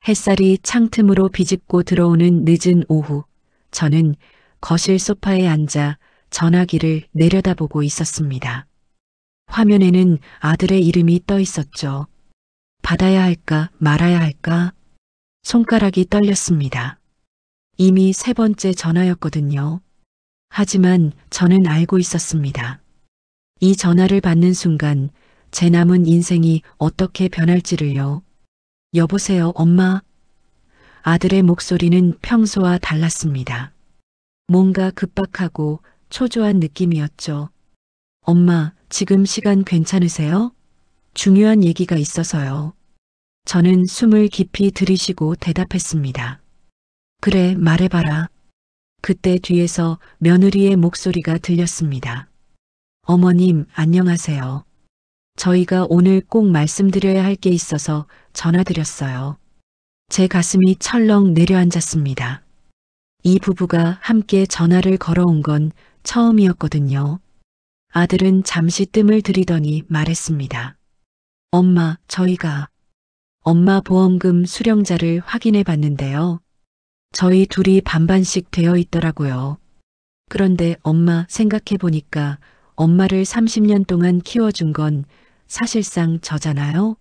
햇살이 창틈으로 비집고 들어오는 늦은 오후, 저는 거실 소파에 앉아 전화기를 내려다보고 있었습니다. 화면에는 아들의 이름이 떠 있었죠. 받아야 할까 말아야 할까? 손가락이 떨렸습니다. 이미 세 번째 전화였거든요. 하지만 저는 알고 있었습니다. 이 전화를 받는 순간 제 남은 인생이 어떻게 변할지를요. 여보세요, 엄마. 아들의 목소리는 평소와 달랐습니다. 뭔가 급박하고 초조한 느낌이었죠. 엄마, 지금 시간 괜찮으세요? 중요한 얘기가 있어서요. 저는 숨을 깊이 들이쉬고 대답했습니다. 그래, 말해봐라. 그때 뒤에서 며느리의 목소리가 들렸습니다. 어머님, 안녕하세요. 저희가 오늘 꼭 말씀드려야 할 게 있어서 전화드렸어요. 제 가슴이 철렁 내려앉았습니다. 이 부부가 함께 전화를 걸어온 건 처음이었거든요. 아들은 잠시 뜸을 들이더니 말했습니다. 엄마, 저희가 엄마 보험금 수령자를 확인해 봤는데요. 저희 둘이 반반씩 되어 있더라고요. 그런데 엄마 생각해 보니까 엄마를 30년 동안 키워준 건 사실상 저잖아요.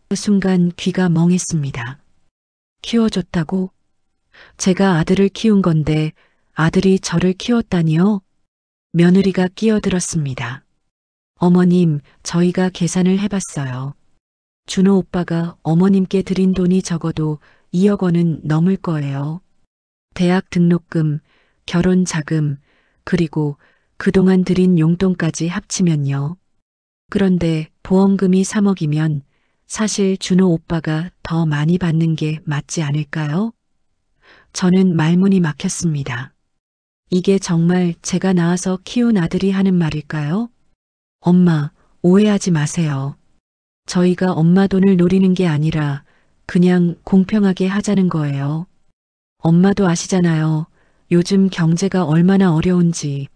그 순간 귀가 멍했습니다. 키워줬다고? 제가 아들을 키운 건데 아들이 저를 키웠다니요? 며느리가 끼어들었습니다. 어머님, 저희가 계산을 해봤어요. 준호 오빠가 어머님께 드린 돈이 적어도 2억 원은 넘을 거예요. 대학 등록금, 결혼 자금, 그리고 그동안 드린 용돈까지 합치면요. 그런데 보험금이 3억이면 사실 준호 오빠가 더 많이 받는 게 맞지 않을까요? 저는 말문이 막혔습니다. 이게 정말 제가 낳아서 키운 아들이 하는 말일까요? 엄마, 오해하지 마세요. 저희가 엄마 돈을 노리는 게 아니라 그냥 공평하게 하자는 거예요. 엄마도 아시잖아요. 요즘 경제가 얼마나 어려운지.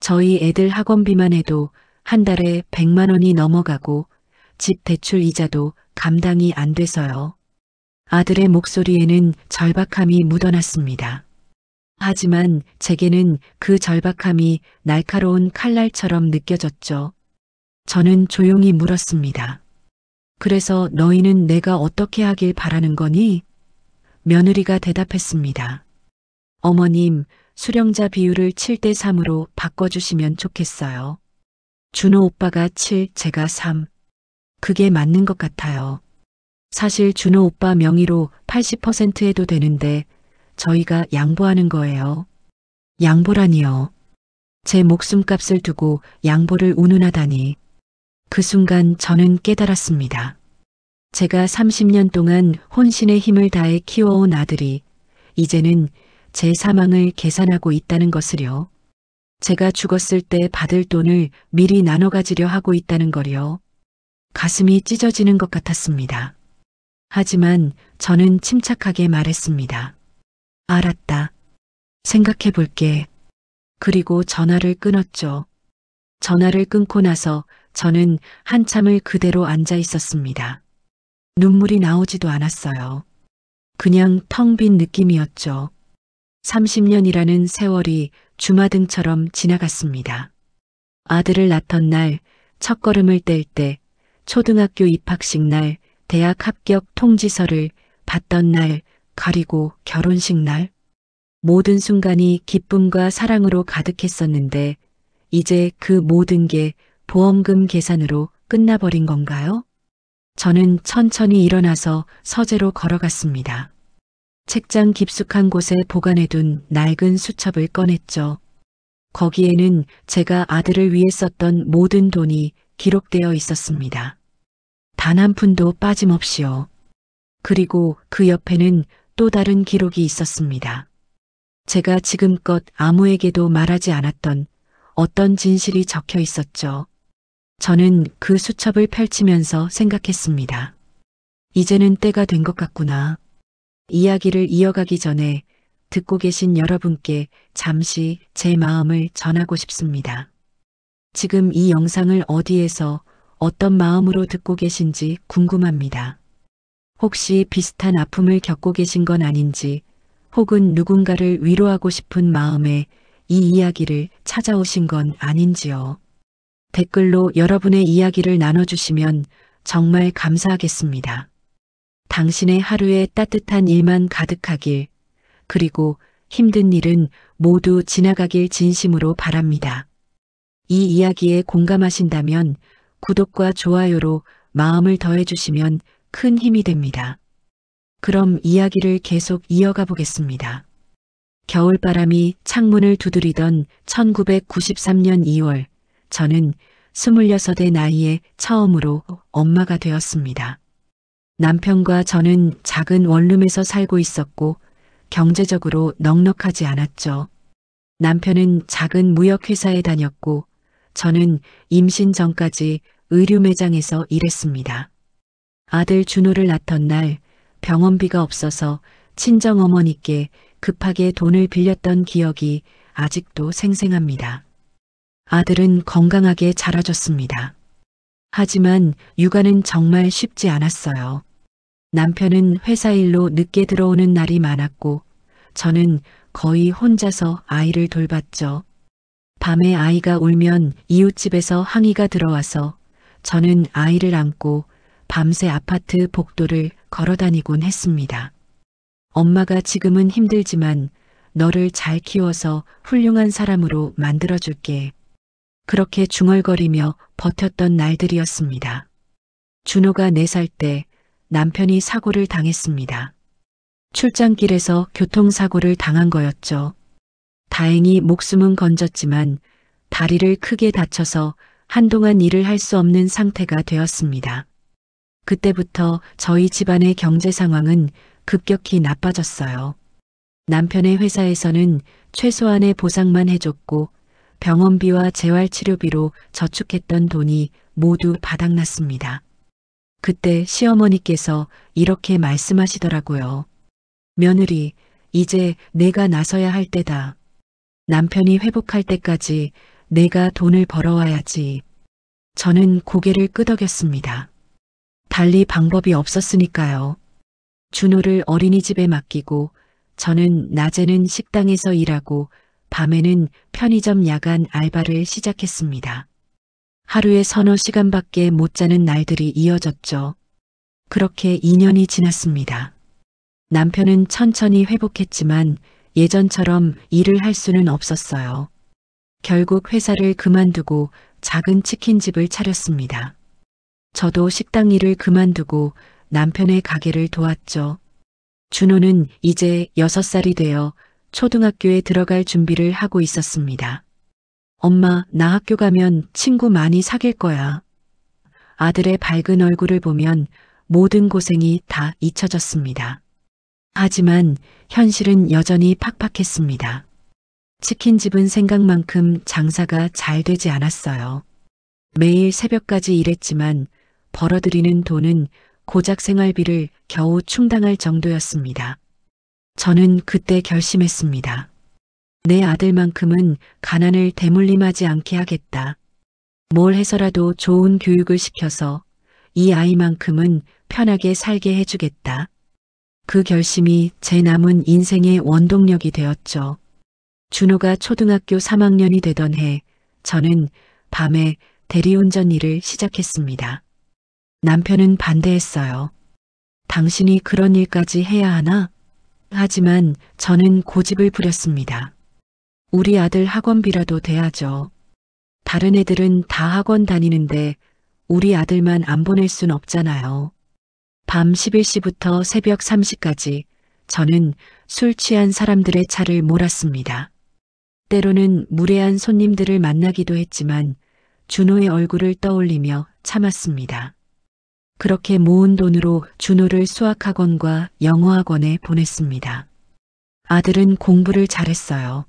저희 애들 학원비만 해도 한 달에 100만 원이 넘어가고 집 대출 이자도 감당이 안 돼서요. 아들의 목소리에는 절박함이 묻어났습니다. 하지만 제게는 그 절박함이 날카로운 칼날처럼 느껴졌죠. 저는 조용히 물었습니다. 그래서 너희는 내가 어떻게 하길 바라는 거니? 며느리가 대답했습니다. 어머님, 수령자 비율을 7대 3으로 바꿔주시면 좋겠어요. 준호 오빠가 7, 제가 3. 그게 맞는 것 같아요. 사실 준호 오빠 명의로 80% 해도 되는데 저희가 양보하는 거예요. 양보라니요. 제 목숨값을 두고 양보를 운운하다니. 그 순간 저는 깨달았습니다. 제가 30년 동안 혼신의 힘을 다해 키워온 아들이 이제는 제 사망을 계산하고 있다는 것을요. 제가 죽었을 때 받을 돈을 미리 나눠 가지려 하고 있다는 걸요. 가슴이 찢어지는 것 같았습니다. 하지만 저는 침착하게 말했습니다. 알았다. 생각해 볼게. 그리고 전화를 끊었죠. 전화를 끊고 나서 저는 한참을 그대로 앉아 있었습니다. 눈물이 나오지도 않았어요. 그냥 텅 빈 느낌이었죠. 30년이라는 세월이 주마등처럼 지나갔습니다. 아들을 낳던 날, 첫걸음을 뗄 때, 초등학교 입학식 날, 대학 합격 통지서를 받던 날, 그리고 결혼식 날. 모든 순간이 기쁨과 사랑으로 가득했었는데 이제 그 모든 게 보험금 계산으로 끝나버린 건가요? 저는 천천히 일어나서 서재로 걸어갔습니다. 책장 깊숙한 곳에 보관해둔 낡은 수첩을 꺼냈죠. 거기에는 제가 아들을 위해 썼던 모든 돈이 기록되어 있었습니다. 단 한 푼도 빠짐없이요. 그리고 그 옆에는 또 다른 기록이 있었습니다. 제가 지금껏 아무에게도 말하지 않았던 어떤 진실이 적혀 있었죠. 저는 그 수첩을 펼치면서 생각했습니다. 이제는 때가 된 것 같구나. 이야기를 이어가기 전에 듣고 계신 여러분께 잠시 제 마음을 전하고 싶습니다. 지금 이 영상을 어디에서 어떤 마음으로 듣고 계신지 궁금합니다. 혹시 비슷한 아픔을 겪고 계신 건 아닌지, 혹은 누군가를 위로하고 싶은 마음에 이 이야기를 찾아오신 건 아닌지요. 댓글로 여러분의 이야기를 나눠주시면 정말 감사하겠습니다. 당신의 하루에 따뜻한 일만 가득하길, 그리고 힘든 일은 모두 지나가길 진심으로 바랍니다. 이 이야기에 공감하신다면 구독과 좋아요로 마음을 더해주시면 큰 힘이 됩니다. 그럼 이야기를 계속 이어가 보겠습니다. 겨울바람이 창문을 두드리던 1993년 2월, 저는 26의 나이에 처음으로 엄마가 되었습니다. 남편과 저는 작은 원룸에서 살고 있었고 경제적으로 넉넉하지 않았죠. 남편은 작은 무역회사에 다녔고 저는 임신 전까지 의류 매장에서 일했습니다. 아들 준호를 낳던 날 병원비가 없어서 친정어머니께 급하게 돈을 빌렸던 기억이 아직도 생생합니다. 아들은 건강하게 자라줬습니다. 하지만 육아는 정말 쉽지 않았어요. 남편은 회사 일로 늦게 들어오는 날이 많았고 저는 거의 혼자서 아이를 돌봤죠. 밤에 아이가 울면 이웃집에서 항의가 들어와서 저는 아이를 안고 밤새 아파트 복도를 걸어다니곤 했습니다. 엄마가 지금은 힘들지만 너를 잘 키워서 훌륭한 사람으로 만들어줄게. 그렇게 중얼거리며 버텼던 날들이었습니다. 준호가 4살 때 남편이 사고를 당했습니다. 출장길에서 교통사고를 당한 거였죠. 다행히 목숨은 건졌지만 다리를 크게 다쳐서 한동안 일을 할 수 없는 상태가 되었습니다. 그때부터 저희 집안의 경제 상황은 급격히 나빠졌어요. 남편의 회사에서는 최소한의 보상만 해줬고 병원비와 재활치료비로 저축했던 돈이 모두 바닥났습니다. 그때 시어머니께서 이렇게 말씀하시더라고요. 며느리, 이제 내가 나서야 할 때다. 남편이 회복할 때까지 내가 돈을 벌어와야지. 저는 고개를 끄덕였습니다. 달리 방법이 없었으니까요. 준호를 어린이집에 맡기고 저는 낮에는 식당에서 일하고 밤에는 편의점 야간 알바를 시작했습니다. 하루에 서너 시간밖에 못 자는 날들이 이어졌죠. 그렇게 2년이 지났습니다. 남편은 천천히 회복했지만 예전처럼 일을 할 수는 없었어요. 결국 회사를 그만두고 작은 치킨집을 차렸습니다. 저도 식당 일을 그만두고 남편의 가게를 도왔죠. 준호는 이제 6살이 되어 초등학교에 들어갈 준비를 하고 있었습니다. 엄마, 나 학교 가면 친구 많이 사귈 거야. 아들의 밝은 얼굴을 보면 모든 고생이 다 잊혀졌습니다. 하지만 현실은 여전히 팍팍했습니다. 치킨집은 생각만큼 장사가 잘 되지 않았어요. 매일 새벽까지 일했지만 벌어들이는 돈은 고작 생활비를 겨우 충당할 정도였습니다. 저는 그때 결심했습니다. 내 아들만큼은 가난을 대물림하지 않게 하겠다. 뭘 해서라도 좋은 교육을 시켜서 이 아이만큼은 편하게 살게 해주겠다. 그 결심이 제 남은 인생의 원동력이 되었죠. 준호가 초등학교 3학년이 되던 해 저는 밤에 대리운전 일을 시작했습니다. 남편은 반대했어요. 당신이 그런 일까지 해야 하나? 하지만 저는 고집을 부렸습니다. 우리 아들 학원비라도 대야죠. 다른 애들은 다 학원 다니는데 우리 아들만 안 보낼 순 없잖아요. 밤 11시부터 새벽 3시까지 저는 술 취한 사람들의 차를 몰았습니다. 때로는 무례한 손님들을 만나기도 했지만 준호의 얼굴을 떠올리며 참았습니다. 그렇게 모은 돈으로 준호를 수학학원과 영어학원에 보냈습니다. 아들은 공부를 잘했어요.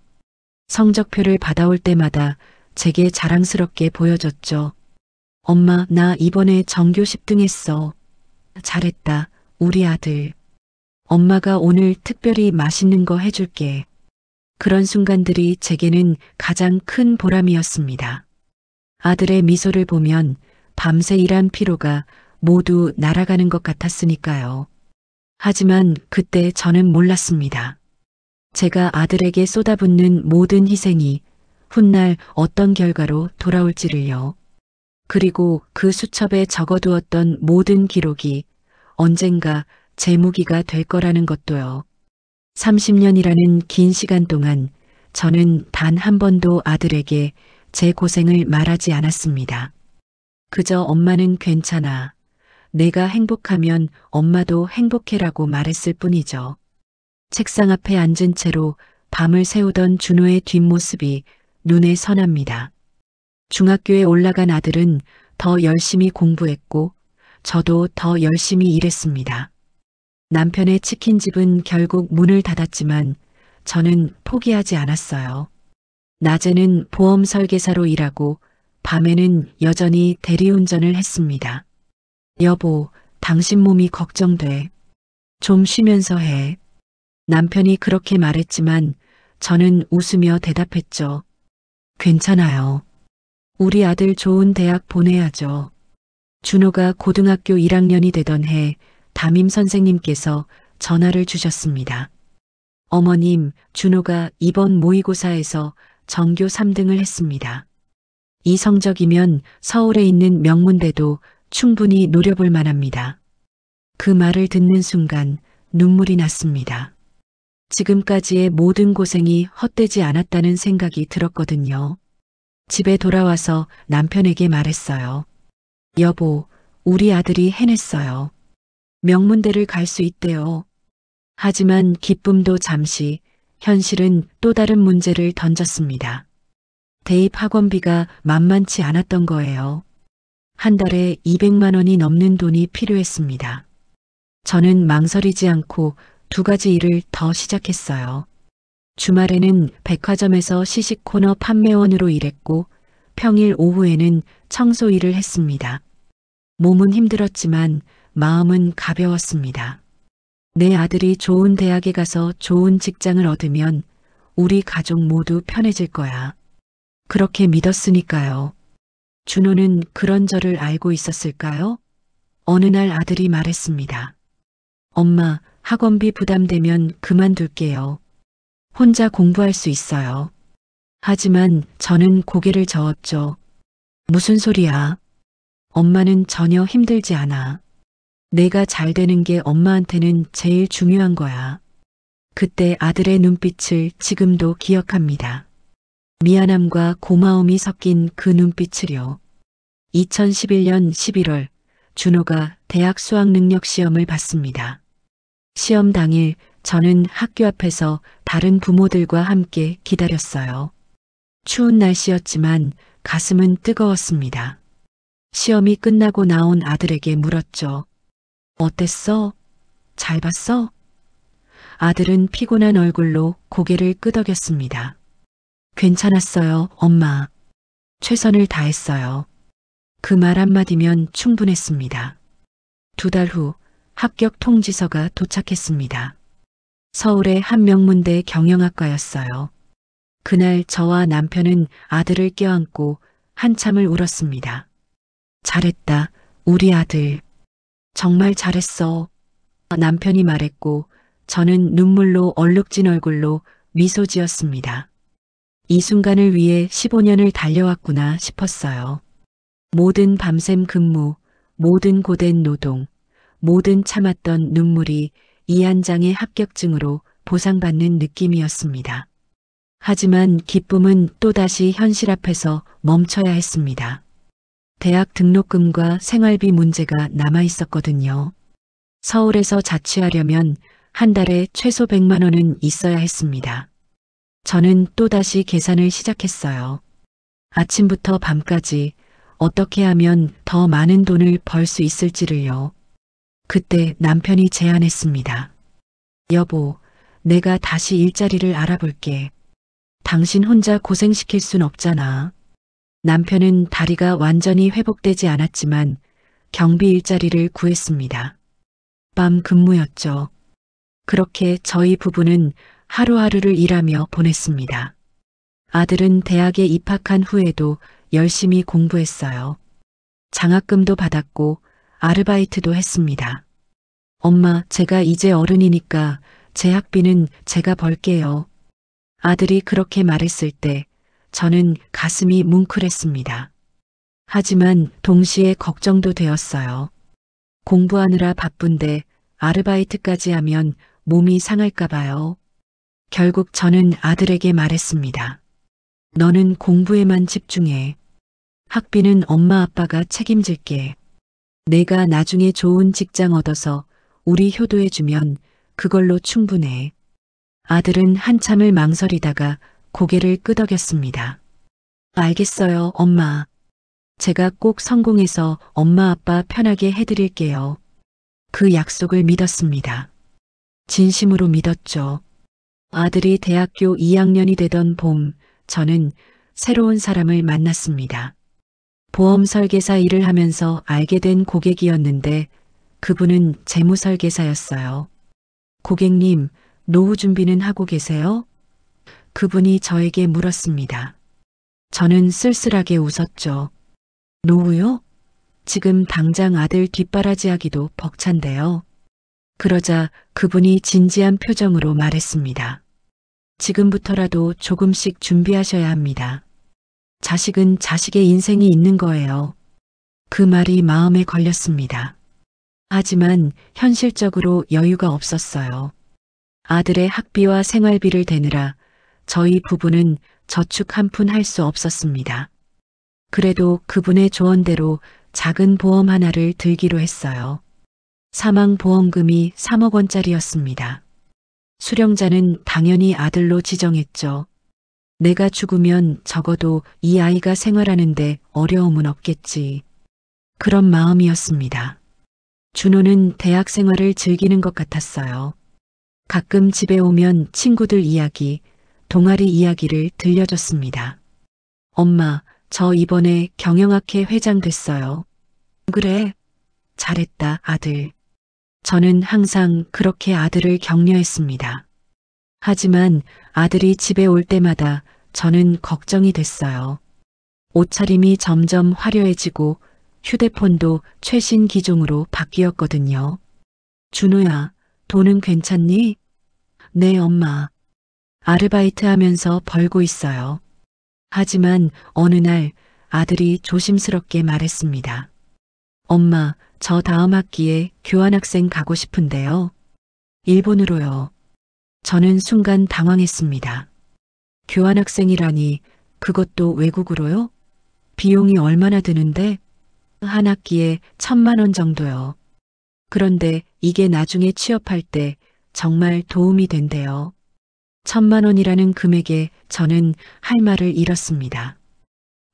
성적표를 받아올 때마다 제게 자랑스럽게 보여줬죠. 엄마, 나 이번에 전교 10등 했어. 잘했다, 우리 아들. 엄마가 오늘 특별히 맛있는 거 해줄게. 그런 순간들이 제게는 가장 큰 보람이었습니다. 아들의 미소를 보면 밤새 일한 피로가 모두 날아가는 것 같았으니까요. 하지만 그때 저는 몰랐습니다. 제가 아들에게 쏟아붓는 모든 희생이 훗날 어떤 결과로 돌아올지를요. 그리고 그 수첩에 적어두었던 모든 기록이 언젠가 제 무기가 될 거라는 것도요. 30년이라는 긴 시간 동안 저는 단 한 번도 아들에게 제 고생을 말하지 않았습니다. 그저 엄마는 괜찮아. 내가 행복하면 엄마도 행복해라고 말했을 뿐이죠. 책상 앞에 앉은 채로 밤을 새우던 준호의 뒷모습이 눈에 선합니다. 중학교에 올라간 아들은 더 열심히 공부했고 저도 더 열심히 일했습니다. 남편의 치킨집은 결국 문을 닫았지만 저는 포기하지 않았어요. 낮에는 보험 설계사로 일하고 밤에는 여전히 대리운전을 했습니다. 여보, 당신 몸이 걱정돼. 좀 쉬면서 해. 남편이 그렇게 말했지만 저는 웃으며 대답했죠. 괜찮아요. 우리 아들 좋은 대학 보내야죠. 준호가 고등학교 1학년이 되던 해 담임 선생님께서 전화를 주셨습니다. 어머님, 준호가 이번 모의고사에서 전교 3등을 했습니다. 이 성적이면 서울에 있는 명문대도 충분히 노려볼 만합니다. 그 말을 듣는 순간 눈물이 났습니다. 지금까지의 모든 고생이 헛되지 않았다는 생각이 들었거든요. 집에 돌아와서 남편에게 말했어요. 여보, 우리 아들이 해냈어요. 명문대를 갈 수 있대요. 하지만 기쁨도 잠시, 현실은 또 다른 문제를 던졌습니다. 대입 학원비가 만만치 않았던 거예요. 한 달에 200만 원이 넘는 돈이 필요했습니다. 저는 망설이지 않고 2가지 일을 더 시작했어요. 주말에는 백화점에서 시식 코너 판매원으로 일했고 평일 오후에는 청소 일을 했습니다. 몸은 힘들었지만 마음은 가벼웠습니다. 내 아들이 좋은 대학에 가서 좋은 직장을 얻으면 우리 가족 모두 편해질 거야. 그렇게 믿었으니까요. 준호는 그런 저를 알고 있었을까요? 어느 날 아들이 말했습니다. 엄마, 학원비 부담되면 그만둘게요. 혼자 공부할 수 있어요. 하지만 저는 고개를 저었죠. 무슨 소리야? 엄마는 전혀 힘들지 않아. 내가 잘 되는 게 엄마한테는 제일 중요한 거야. 그때 아들의 눈빛을 지금도 기억합니다. 미안함과 고마움이 섞인 그 눈빛을요. 2011년 11월 준호가 대학 수학능력 시험을 봤습니다. 시험 당일 저는 학교 앞에서 다른 부모들과 함께 기다렸어요. 추운 날씨였지만 가슴은 뜨거웠습니다. 시험이 끝나고 나온 아들에게 물었죠. 어땠어? 잘 봤어? 아들은 피곤한 얼굴로 고개를 끄덕였습니다. 괜찮았어요, 엄마. 최선을 다했어요. 그 말 한마디면 충분했습니다. 2달 후 합격 통지서가 도착했습니다. 서울의 한 명문대 경영학과였어요. 그날 저와 남편은 아들을 껴안고 한참을 울었습니다. 잘했다, 우리 아들. 정말 잘했어. 남편이 말했고 저는 눈물로 얼룩진 얼굴로 미소 지었습니다. 이 순간을 위해 15년을 달려왔구나 싶었어요. 모든 밤샘 근무, 모든 고된 노동, 모든 참았던 눈물이 이 한 장의 합격증으로 보상받는 느낌이었습니다. 하지만 기쁨은 또다시 현실 앞에서 멈춰야 했습니다. 대학 등록금과 생활비 문제가 남아 있었거든요. 서울에서 자취하려면 한 달에 최소 100만 원은 있어야 했습니다. 저는 또다시 계산을 시작했어요. 아침부터 밤까지 어떻게 하면 더 많은 돈을 벌 수 있을지를요. 그때 남편이 제안했습니다. 여보, 내가 다시 일자리를 알아볼게. 당신 혼자 고생시킬 순 없잖아. 남편은 다리가 완전히 회복되지 않았지만 경비 일자리를 구했습니다. 밤 근무였죠. 그렇게 저희 부부는 하루하루를 일하며 보냈습니다. 아들은 대학에 입학한 후에도 열심히 공부했어요. 장학금도 받았고 아르바이트도 했습니다. 엄마, 제가 이제 어른이니까 제 학비는 제가 벌게요. 아들이 그렇게 말했을 때 저는 가슴이 뭉클했습니다. 하지만 동시에 걱정도 되었어요. 공부하느라 바쁜데 아르바이트까지 하면 몸이 상할까 봐요. 결국 저는 아들에게 말했습니다. 너는 공부에만 집중해. 학비는 엄마 아빠가 책임질게. 내가 나중에 좋은 직장 얻어서 우리 효도해주면 그걸로 충분해. 아들은 한참을 망설이다가 고개를 끄덕였습니다. 알겠어요, 엄마. 제가 꼭 성공해서 엄마 아빠 편하게 해드릴게요. 그 약속을 믿었습니다. 진심으로 믿었죠. 아들이 대학교 2학년이 되던 봄, 저는 새로운 사람을 만났습니다. 보험 설계사 일을 하면서 알게 된 고객이었는데 그분은 재무설계사였어요. 고객님, 노후 준비는 하고 계세요? 그분이 저에게 물었습니다. 저는 쓸쓸하게 웃었죠. 노후요? 지금 당장 아들 뒷바라지하기도 벅찬데요. 그러자 그분이 진지한 표정으로 말했습니다. 지금부터라도 조금씩 준비하셔야 합니다. 자식은 자식의 인생이 있는 거예요. 그 말이 마음에 걸렸습니다. 하지만 현실적으로 여유가 없었어요. 아들의 학비와 생활비를 대느라 저희 부부는 저축 한 푼 할 수 없었습니다. 그래도 그분의 조언대로 작은 보험 하나를 들기로 했어요. 사망보험금이 3억 원짜리였습니다. 수령자는 당연히 아들로 지정했죠. 내가 죽으면 적어도 이 아이가 생활하는데 어려움은 없겠지. 그런 마음이었습니다. 준호는 대학 생활을 즐기는 것 같았어요. 가끔 집에 오면 친구들 이야기, 동아리 이야기를 들려줬습니다. 엄마, 저 이번에 경영학회 회장 됐어요. 그래? 잘했다, 아들. 저는 항상 그렇게 아들을 격려했습니다. 하지만 아들이 집에 올 때마다 저는 걱정이 됐어요. 옷차림이 점점 화려해지고 휴대폰도 최신 기종으로 바뀌었거든요. 준호야, 돈은 괜찮니? 네, 엄마. 아르바이트 하면서 벌고 있어요. 하지만 어느 날 아들이 조심스럽게 말했습니다. 엄마, 저 다음 학기에 교환학생 가고 싶은데요. 일본으로요. 저는 순간 당황했습니다. 교환학생이라니 그것도 외국으로요? 비용이 얼마나 드는데? 한 학기에 1,000만 원 정도요. 그런데 이게 나중에 취업할 때 정말 도움이 된대요. 1,000만 원이라는 금액에 저는 할 말을 잃었습니다.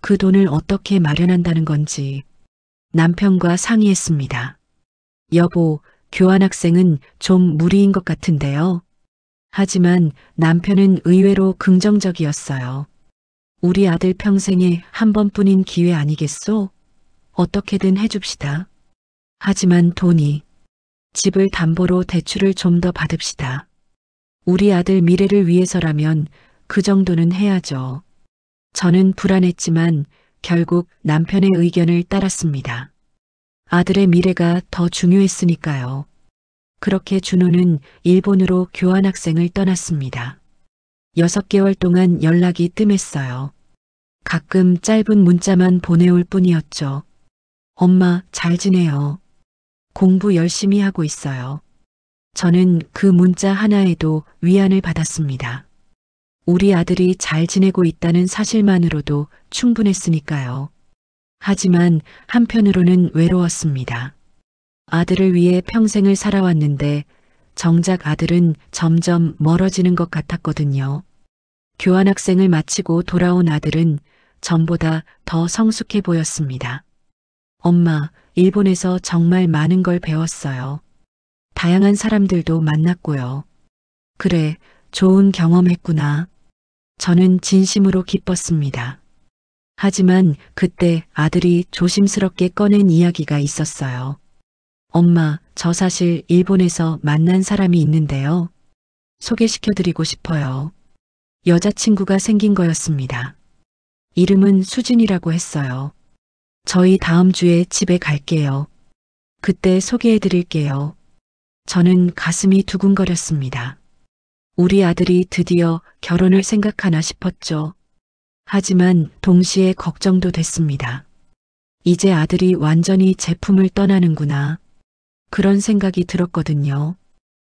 그 돈을 어떻게 마련한다는 건지 남편과 상의했습니다. 여보, 교환학생은 좀 무리인 것 같은데요. 하지만 남편은 의외로 긍정적이었어요. 우리 아들 평생에 한 번뿐인 기회 아니겠소? 어떻게든 해줍시다. 하지만 돈이, 집을 담보로 대출을 좀 더 받읍시다. 우리 아들 미래를 위해서라면 그 정도는 해야죠. 저는 불안했지만 결국 남편의 의견을 따랐습니다. 아들의 미래가 더 중요했으니까요. 그렇게 준호는 일본으로 교환학생을 떠났습니다. 6개월 동안 연락이 뜸했어요. 가끔 짧은 문자만 보내올 뿐이었죠. 엄마, 잘 지내요. 공부 열심히 하고 있어요. 저는 그 문자 하나에도 위안을 받았습니다. 우리 아들이 잘 지내고 있다는 사실만으로도 충분했으니까요. 하지만 한편으로는 외로웠습니다. 아들을 위해 평생을 살아왔는데 정작 아들은 점점 멀어지는 것 같았거든요. 교환학생을 마치고 돌아온 아들은 전보다 더 성숙해 보였습니다. 엄마, 일본에서 정말 많은 걸 배웠어요. 다양한 사람들도 만났고요. 그래, 좋은 경험했구나. 저는 진심으로 기뻤습니다. 하지만 그때 아들이 조심스럽게 꺼낸 이야기가 있었어요. 엄마, 저 사실 일본에서 만난 사람이 있는데요. 소개시켜드리고 싶어요. 여자친구가 생긴 거였습니다. 이름은 수진이라고 했어요. 저희 다음 주에 집에 갈게요. 그때 소개해드릴게요. 저는 가슴이 두근거렸습니다. 우리 아들이 드디어 결혼을 생각하나 싶었죠. 하지만 동시에 걱정도 됐습니다. 이제 아들이 완전히 제 품을 떠나는구나. 그런 생각이 들었거든요.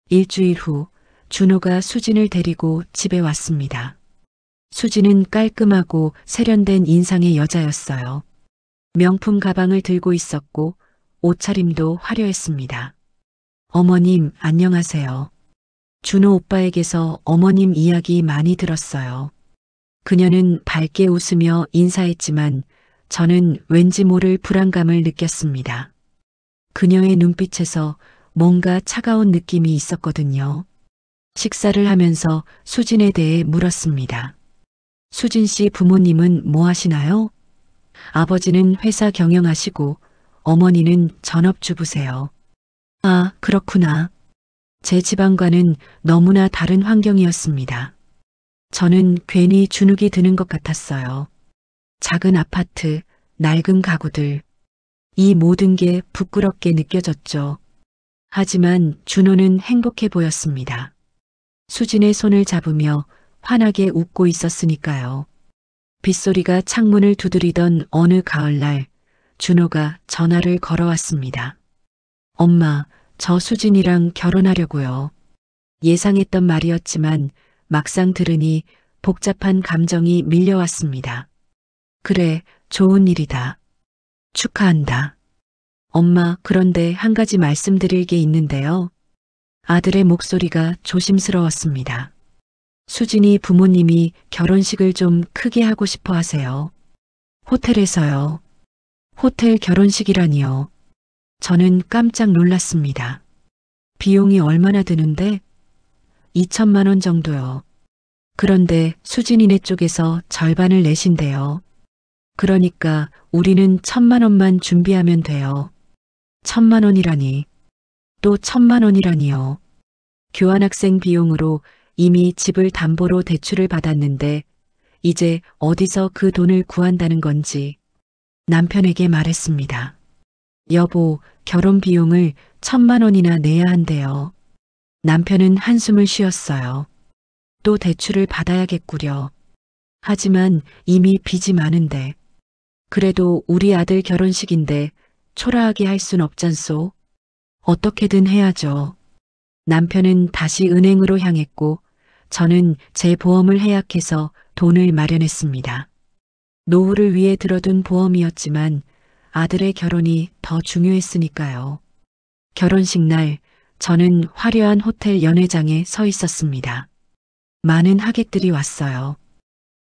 일주일 후 준호가 수진을 데리고 집에 왔습니다. 수진은 깔끔하고 세련된 인상의 여자였어요. 명품 가방을 들고 있었고 옷차림도 화려했습니다. 어머님, 안녕하세요. 준호 오빠에게서 어머님 이야기 많이 들었어요. 그녀는 밝게 웃으며 인사했지만 저는 왠지 모를 불안감을 느꼈습니다. 그녀의 눈빛에서 뭔가 차가운 느낌이 있었거든요. 식사를 하면서 수진에 대해 물었습니다. 수진 씨 부모님은 뭐 하시나요? 아버지는 회사 경영하시고 어머니는 전업주부세요. 아, 그렇구나. 제 집안과는 너무나 다른 환경이었습니다. 저는 괜히 주눅이 드는 것 같았어요. 작은 아파트, 낡은 가구들. 이 모든 게 부끄럽게 느껴졌죠. 하지만 준호는 행복해 보였습니다. 수진의 손을 잡으며 환하게 웃고 있었으니까요. 빗소리가 창문을 두드리던 어느 가을날, 준호가 전화를 걸어왔습니다. 엄마, 저 수진이랑 결혼하려고요. 예상했던 말이었지만 막상 들으니 복잡한 감정이 밀려왔습니다. 그래, 좋은 일이다. 축하한다. 엄마, 그런데 한 가지 말씀드릴 게 있는데요. 아들의 목소리가 조심스러웠습니다. 수진이 부모님이 결혼식을 좀 크게 하고 싶어 하세요. 호텔에서요. 호텔 결혼식이라니요. 저는 깜짝 놀랐습니다. 비용이 얼마나 드는데? 2천만 원 정도요. 그런데 수진이네 쪽에서 절반을 내신대요. 그러니까 우리는 1,000만 원만 준비하면 돼요. 1,000만 원이라니. 또 1,000만 원이라니요. 교환학생 비용으로 이미 집을 담보로 대출을 받았는데 이제 어디서 그 돈을 구한다는 건지 남편에게 말했습니다. 여보, 결혼 비용을 1,000만 원이나 내야 한대요. 남편은 한숨을 쉬었어요. 또 대출을 받아야겠구려. 하지만 이미 빚이 많은데. 그래도 우리 아들 결혼식인데 초라하게 할 순 없잖소. 어떻게든 해야죠. 남편은 다시 은행으로 향했고 저는 제 보험을 해약해서 돈을 마련했습니다. 노후를 위해 들어둔 보험이었지만 아들의 결혼이 더 중요했으니까요. 결혼식 날 저는 화려한 호텔 연회장에 서 있었습니다. 많은 하객들이 왔어요.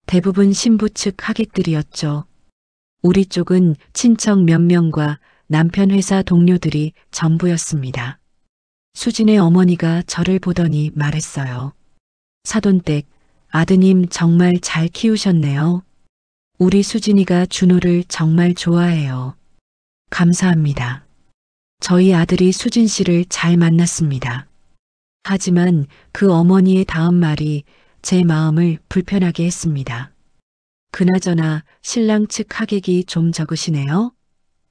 대부분 신부 측 하객들이었죠. 우리 쪽은 친척 몇 명과 남편 회사 동료들이 전부였습니다. 수진의 어머니가 저를 보더니 말했어요. 사돈댁, 아드님 정말 잘 키우셨네요. 우리 수진이가 준호를 정말 좋아해요. 감사합니다. 저희 아들이 수진 씨를 잘 만났습니다. 하지만 그 어머니의 다음 말이 제 마음을 불편하게 했습니다. 그나저나 신랑 측 하객이 좀 적으시네요.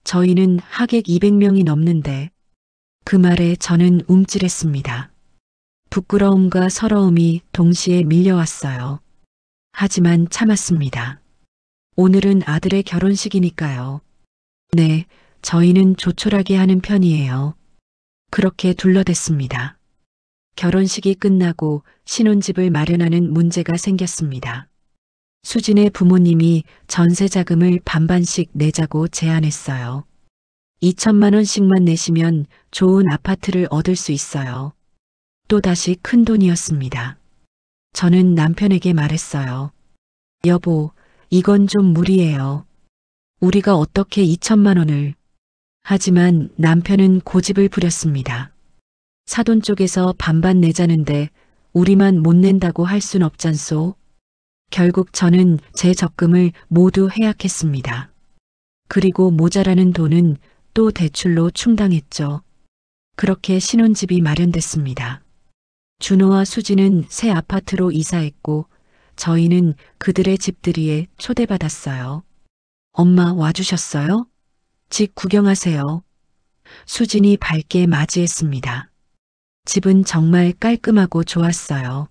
저희는 하객 200명이 넘는데. 그 말에 저는 움찔했습니다. 부끄러움과 서러움이 동시에 밀려왔어요. 하지만 참았습니다. 오늘은 아들의 결혼식이니까요. 네, 저희는 조촐하게 하는 편이에요. 그렇게 둘러댔습니다. 결혼식이 끝나고 신혼집을 마련하는 문제가 생겼습니다. 수진의 부모님이 전세 자금을 반반씩 내자고 제안했어요. 2천만 원씩만 내시면 좋은 아파트를 얻을 수 있어요. 또다시 큰 돈이었습니다. 저는 남편에게 말했어요. 여보, 이건 좀 무리예요. 우리가 어떻게 2천만 원을. 하지만 남편은 고집을 부렸습니다. 사돈 쪽에서 반반 내자는데 우리만 못 낸다고 할 순 없잖소. 결국 저는 제 적금을 모두 해약했습니다. 그리고 모자라는 돈은 또 대출로 충당했죠. 그렇게 신혼집이 마련됐습니다. 준호와 수지는 새 아파트로 이사했고 저희는 그들의 집들이에 초대받았어요. 엄마 와주셨어요? 집 구경하세요. 수진이 밝게 맞이했습니다. 집은 정말 깔끔하고 좋았어요.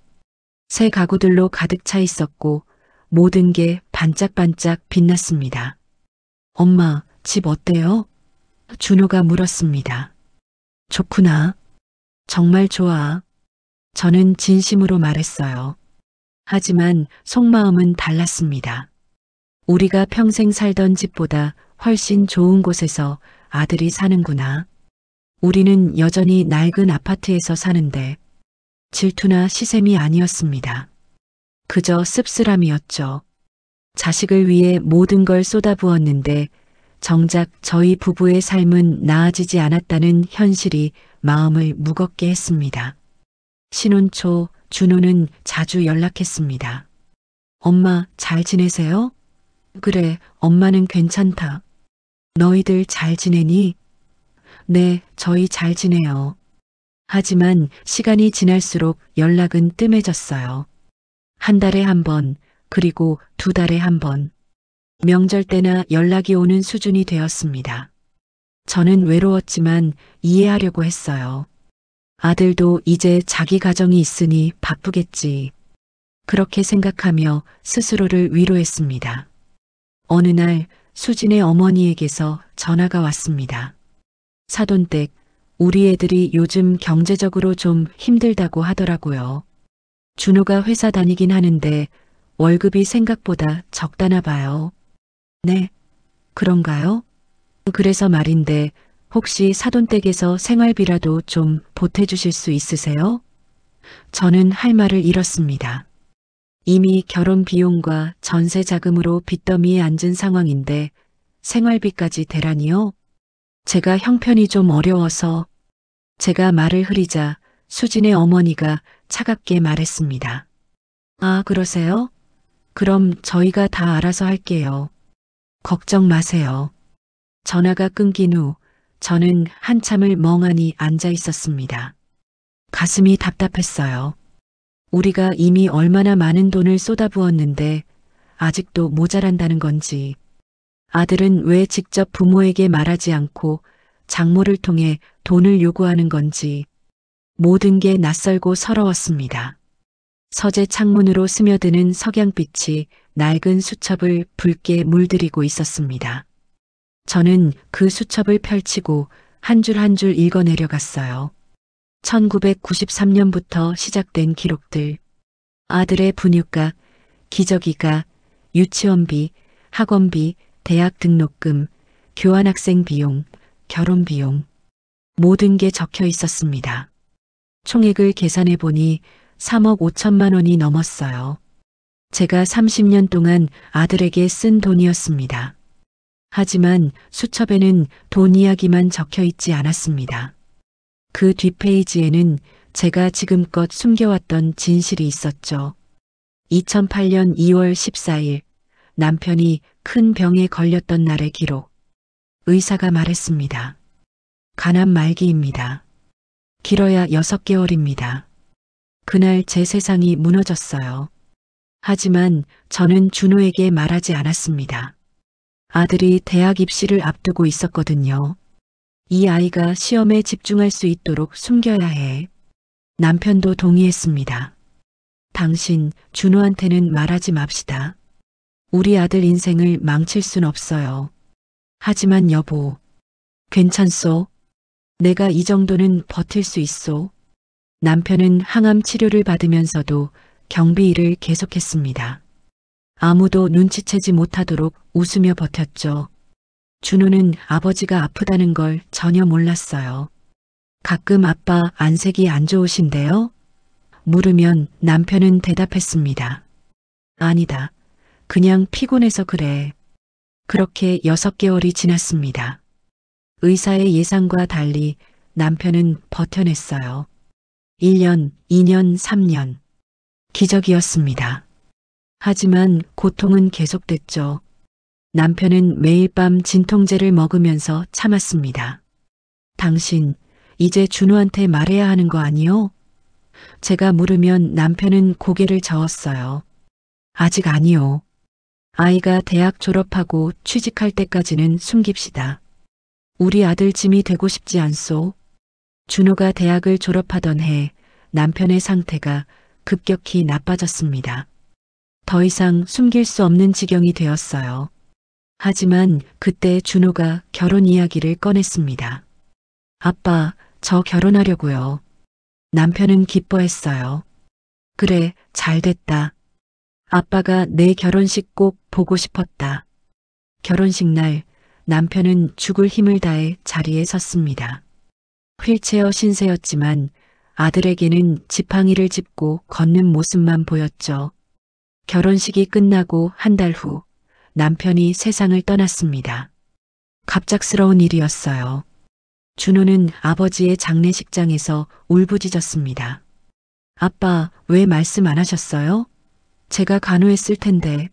새 가구들로 가득 차 있었고 모든 게 반짝반짝 빛났습니다. 엄마, 집 어때요? 준호가 물었습니다. 좋구나. 정말 좋아. 저는 진심으로 말했어요. 하지만 속마음은 달랐습니다. 우리가 평생 살던 집보다 훨씬 좋은 곳에서 아들이 사는구나. 우리는 여전히 낡은 아파트에서 사는데 질투나 시샘이 아니었습니다. 그저 씁쓸함이었죠. 자식을 위해 모든 걸 쏟아부었는데 정작 저희 부부의 삶은 나아지지 않았다는 현실이 마음을 무겁게 했습니다. 신혼 초 준호는 자주 연락했습니다. 엄마 잘 지내세요? 그래, 엄마는 괜찮다. 너희들 잘 지내니? 네, 저희 잘 지내요. 하지만 시간이 지날수록 연락은 뜸해졌어요. 한 달에 한 번, 그리고 두 달에 한 번. 명절 때나 연락이 오는 수준이 되었습니다. 저는 외로웠지만 이해하려고 했어요. 아들도 이제 자기 가정이 있으니 바쁘겠지. 그렇게 생각하며 스스로를 위로했습니다. 어느 날 수진의 어머니에게서 전화가 왔습니다. 사돈댁, 우리 애들이 요즘 경제적으로 좀 힘들다고 하더라고요. 준호가 회사 다니긴 하는데 월급이 생각보다 적다나 봐요. 네, 그런가요? 그래서 말인데 혹시 사돈댁에서 생활비라도 좀 보태주실 수 있으세요? 저는 할 말을 잃었습니다. 이미 결혼 비용과 전세 자금으로 빚더미에 앉은 상황인데 생활비까지 대라니요? 제가 형편이 좀 어려워서. 제가 말을 흐리자 수진의 어머니가 차갑게 말했습니다. 아, 그러세요? 그럼 저희가 다 알아서 할게요. 걱정 마세요. 전화가 끊긴 후 저는 한참을 멍하니 앉아 있었습니다. 가슴이 답답했어요. 우리가 이미 얼마나 많은 돈을 쏟아부었는데 아직도 모자란다는 건지, 아들은 왜 직접 부모에게 말하지 않고 장모를 통해 돈을 요구하는 건지 모든 게 낯설고 서러웠습니다. 서재 창문으로 스며드는 석양빛이 낡은 수첩을 붉게 물들이고 있었습니다. 저는 그 수첩을 펼치고 한 줄 한 줄 읽어내려갔어요. 1993년부터 시작된 기록들. 아들의 분유가, 기저귀가, 유치원비, 학원비, 대학 등록금, 교환학생 비용, 결혼 비용. 모든 게 적혀 있었습니다. 총액을 계산해 보니 3억 5천만 원이 넘었어요. 제가 30년 동안 아들에게 쓴 돈이었습니다. 하지만 수첩에는 돈 이야기만 적혀 있지 않았습니다. 그 뒷페이지에는 제가 지금껏 숨겨왔던 진실이 있었죠. 2008년 2월 14일 남편이 큰 병에 걸렸던 날의 기록. 의사가 말했습니다. 간암 말기입니다. 길어야 6개월입니다. 그날 제 세상이 무너졌어요. 하지만 저는 준호에게 말하지 않았습니다. 아들이 대학 입시를 앞두고 있었거든요. 이 아이가 시험에 집중할 수 있도록 숨겨야 해. 남편도 동의했습니다. 당신, 준호한테는 말하지 맙시다. 우리 아들 인생을 망칠 순 없어요. 하지만 여보, 괜찮소? 내가 이 정도는 버틸 수 있소? 남편은 항암 치료를 받으면서도 경비 일을 계속했습니다. 아무도 눈치채지 못하도록 웃으며 버텼죠. 준호는 아버지가 아프다는 걸 전혀 몰랐어요. 가끔 아빠 안색이 안 좋으신데요? 물으면 남편은 대답했습니다. 아니다. 그냥 피곤해서 그래. 그렇게 6개월이 지났습니다. 의사의 예상과 달리 남편은 버텨냈어요. 1년, 2년, 3년. 기적이었습니다. 하지만 고통은 계속됐죠. 남편은 매일 밤 진통제를 먹으면서 참았습니다. 당신, 이제 준호한테 말해야 하는 거 아니요? 제가 물으면 남편은 고개를 저었어요. 아직 아니요. 아이가 대학 졸업하고 취직할 때까지는 숨깁시다. 우리 아들 짐이 되고 싶지 않소? 준호가 대학을 졸업하던 해 남편의 상태가 급격히 나빠졌습니다. 더 이상 숨길 수 없는 지경이 되었어요. 하지만 그때 준호가 결혼 이야기를 꺼냈습니다. 아빠, 저 결혼하려고요. 남편은 기뻐했어요. 그래, 잘 됐다. 아빠가 내 결혼식 꼭 보고 싶었다. 결혼식 날 남편은 죽을 힘을 다해 자리에 섰습니다. 휠체어 신세였지만 아들에게는 지팡이를 짚고 걷는 모습만 보였죠. 결혼식이 끝나고 한 달 후 남편이 세상을 떠났습니다. 갑작스러운 일이었어요. 준호는 아버지의 장례식장에서 울부짖었습니다. 아빠, 왜 말씀 안 하셨어요? 제가 간호했을 텐데.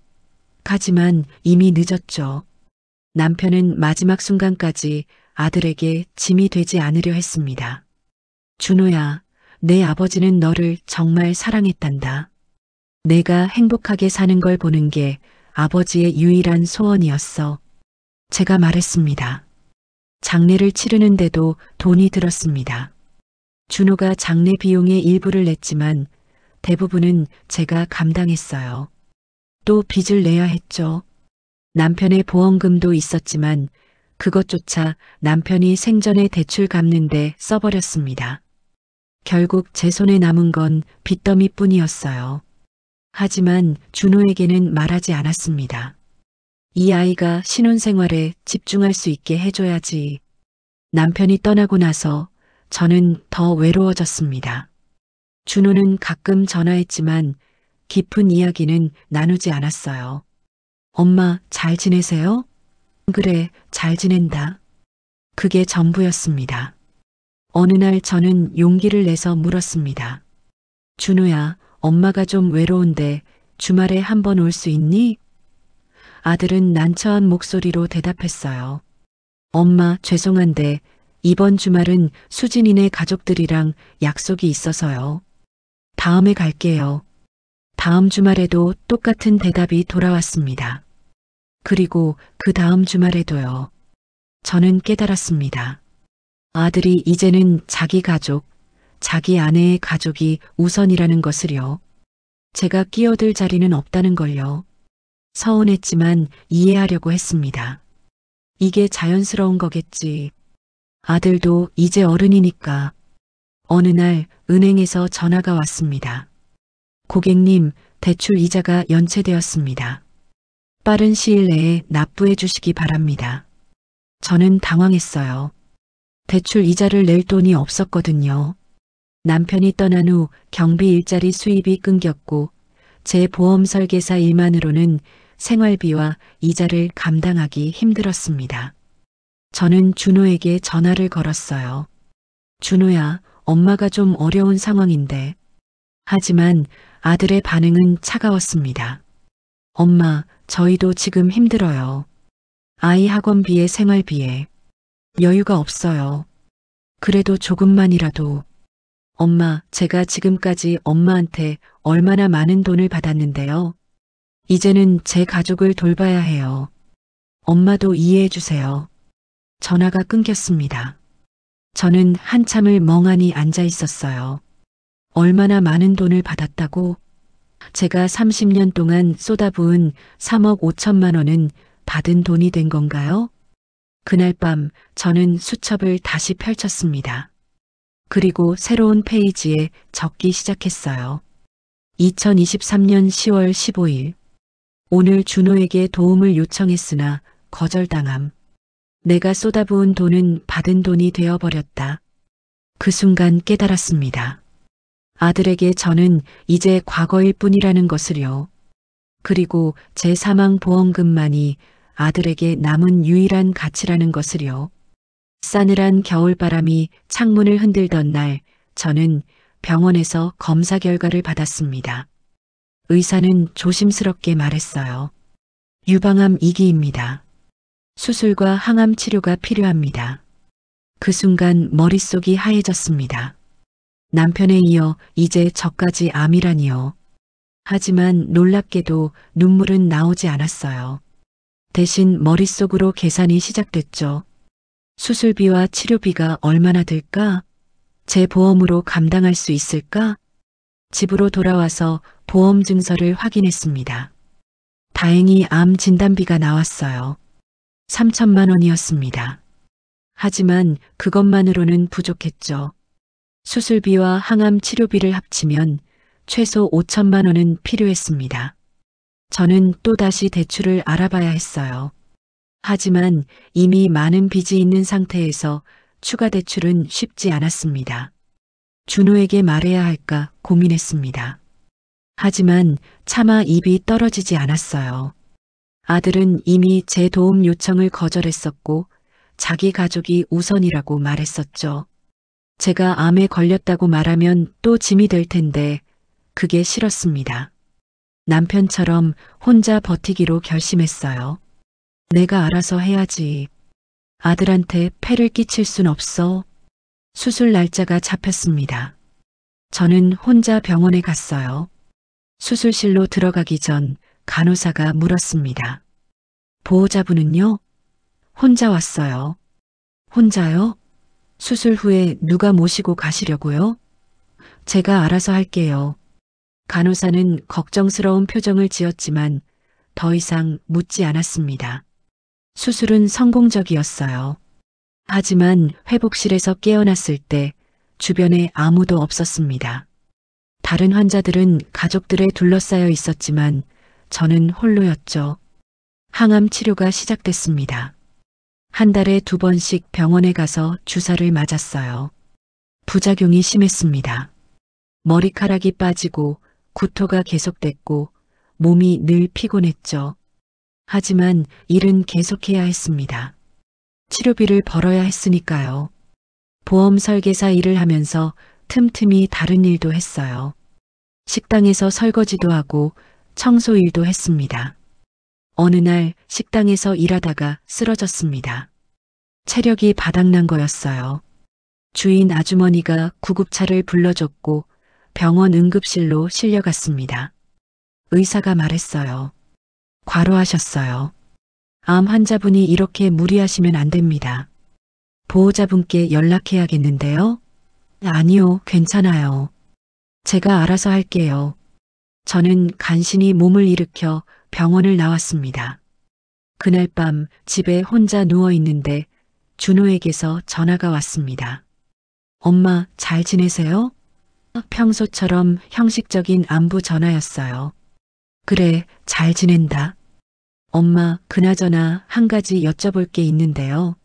하지만 이미 늦었죠. 남편은 마지막 순간까지 아들에게 짐이 되지 않으려 했습니다. 준호야, 내 아버지는 너를 정말 사랑했단다. 내가 행복하게 사는 걸 보는 게 아버지의 유일한 소원이었어. 제가 말했습니다. 장례를 치르는데도 돈이 들었습니다. 준호가 장례 비용의 일부를 냈지만 대부분은 제가 감당했어요. 또 빚을 내야 했죠. 남편의 보험금도 있었지만 그것조차 남편이 생전에 대출 갚는데 써버렸습니다. 결국 제 손에 남은 건 빚더미뿐이었어요. 하지만 준호에게는 말하지 않았습니다. 이 아이가 신혼생활에 집중할 수 있게 해줘야지. 남편이 떠나고 나서 저는 더 외로워졌습니다. 준호는 가끔 전화했지만 깊은 이야기는 나누지 않았어요. 엄마, 잘 지내세요? 그래, 잘 지낸다. 그게 전부였습니다. 어느 날 저는 용기를 내서 물었습니다. 준호야, 엄마가 좀 외로운데 주말에 한번 올 수 있니? 아들은 난처한 목소리로 대답했어요. 엄마, 죄송한데 이번 주말은 수진이네 가족들이랑 약속이 있어서요. 다음에 갈게요. 다음 주말에도 똑같은 대답이 돌아왔습니다. 그리고 그 다음 주말에도요. 저는 깨달았습니다. 아들이 이제는 자기 가족, 자기 아내의 가족이 우선이라는 것을요. 제가 끼어들 자리는 없다는 걸요. 서운했지만 이해하려고 했습니다. 이게 자연스러운 거겠지. 아들도 이제 어른이니까. 어느 날 은행에서 전화가 왔습니다. 고객님, 대출 이자가 연체되었습니다. 빠른 시일 내에 납부해 주시기 바랍니다. 저는 당황했어요. 대출 이자를 낼 돈이 없었거든요. 남편이 떠난 후 경비 일자리 수입이 끊겼고 제 보험 설계사 일만으로는 생활비와 이자를 감당하기 힘들었습니다. 저는 준호에게 전화를 걸었어요. 준호야, 엄마가 좀 어려운 상황인데. 하지만 아들의 반응은 차가웠습니다. 엄마, 저희도 지금 힘들어요. 아이 학원비에 생활비에 여유가 없어요. 그래도 조금만이라도. 엄마, 제가 지금까지 엄마한테 얼마나 많은 돈을 받았는데요. 이제는 제 가족을 돌봐야 해요. 엄마도 이해해 주세요. 전화가 끊겼습니다. 저는 한참을 멍하니 앉아 있었어요. 얼마나 많은 돈을 받았다고? 제가 30년 동안 쏟아부은 3억 5천만 원은 받은 돈이 된 건가요? 그날 밤 저는 수첩을 다시 펼쳤습니다. 그리고 새로운 페이지에 적기 시작했어요. 2023년 10월 15일. 오늘 준호에게 도움을 요청했으나 거절당함. 내가 쏟아부은 돈은 받은 돈이 되어버렸다. 그 순간 깨달았습니다. 아들에게 저는 이제 과거일 뿐이라는 것을요. 그리고 제 사망보험금만이 아들에게 남은 유일한 가치라는 것을요. 싸늘한 겨울바람이 창문을 흔들던 날 저는 병원에서 검사 결과를 받았습니다. 의사는 조심스럽게 말했어요. 유방암 2기입니다. 수술과 항암 치료가 필요합니다. 그 순간 머릿속이 하얘졌습니다. 남편에 이어 이제 저까지 암이라니요. 하지만 놀랍게도 눈물은 나오지 않았어요. 대신 머릿속으로 계산이 시작됐죠. 수술비와 치료비가 얼마나 들까? 제 보험으로 감당할 수 있을까? 집으로 돌아와서 보험 증서를 확인했습니다. 다행히 암 진단비가 나왔어요. 3천만 원이었습니다. 하지만 그것만으로는 부족했죠. 수술비와 항암 치료비를 합치면 최소 5천만 원은 필요했습니다. 저는 또다시 대출을 알아봐야 했어요. 하지만 이미 많은 빚이 있는 상태에서 추가 대출은 쉽지 않았습니다. 준호에게 말해야 할까 고민했습니다. 하지만 차마 입이 떨어지지 않았어요. 아들은 이미 제 도움 요청을 거절했었고 자기 가족이 우선이라고 말했었죠. 제가 암에 걸렸다고 말하면 또 짐이 될 텐데 그게 싫었습니다. 남편처럼 혼자 버티기로 결심했어요. 내가 알아서 해야지. 아들한테 폐를 끼칠 순 없어. 수술 날짜가 잡혔습니다. 저는 혼자 병원에 갔어요. 수술실로 들어가기 전 간호사가 물었습니다. 보호자분은요? 혼자 왔어요. 혼자요? 수술 후에 누가 모시고 가시려고요? 제가 알아서 할게요. 간호사는 걱정스러운 표정을 지었지만 더 이상 묻지 않았습니다. 수술은 성공적이었어요. 하지만 회복실에서 깨어났을 때 주변에 아무도 없었습니다. 다른 환자들은 가족들에 둘러싸여 있었지만 저는 홀로였죠. 항암 치료가 시작됐습니다. 한 달에 2번씩 병원에 가서 주사를 맞았어요. 부작용이 심했습니다. 머리카락이 빠지고 구토가 계속됐고 몸이 늘 피곤했죠. 하지만 일은 계속해야 했습니다. 치료비를 벌어야 했으니까요. 보험 설계사 일을 하면서 틈틈이 다른 일도 했어요. 식당에서 설거지도 하고 청소 일도 했습니다. 어느 날 식당에서 일하다가 쓰러졌습니다. 체력이 바닥난 거였어요. 주인 아주머니가 구급차를 불러줬고 병원 응급실로 실려갔습니다. 의사가 말했어요. 과로하셨어요. 암 환자분이 이렇게 무리하시면 안 됩니다. 보호자분께 연락해야겠는데요? 아니요, 괜찮아요. 제가 알아서 할게요. 저는 간신히 몸을 일으켜 병원을 나왔습니다. 그날 밤 집에 혼자 누워 있는데 준호에게서 전화가 왔습니다. 엄마, 잘 지내세요? 평소처럼 형식적인 안부 전화였어요. 그래, 잘 지낸다. 엄마, 그나저나 한 가지 여쭤볼 게 있는데요.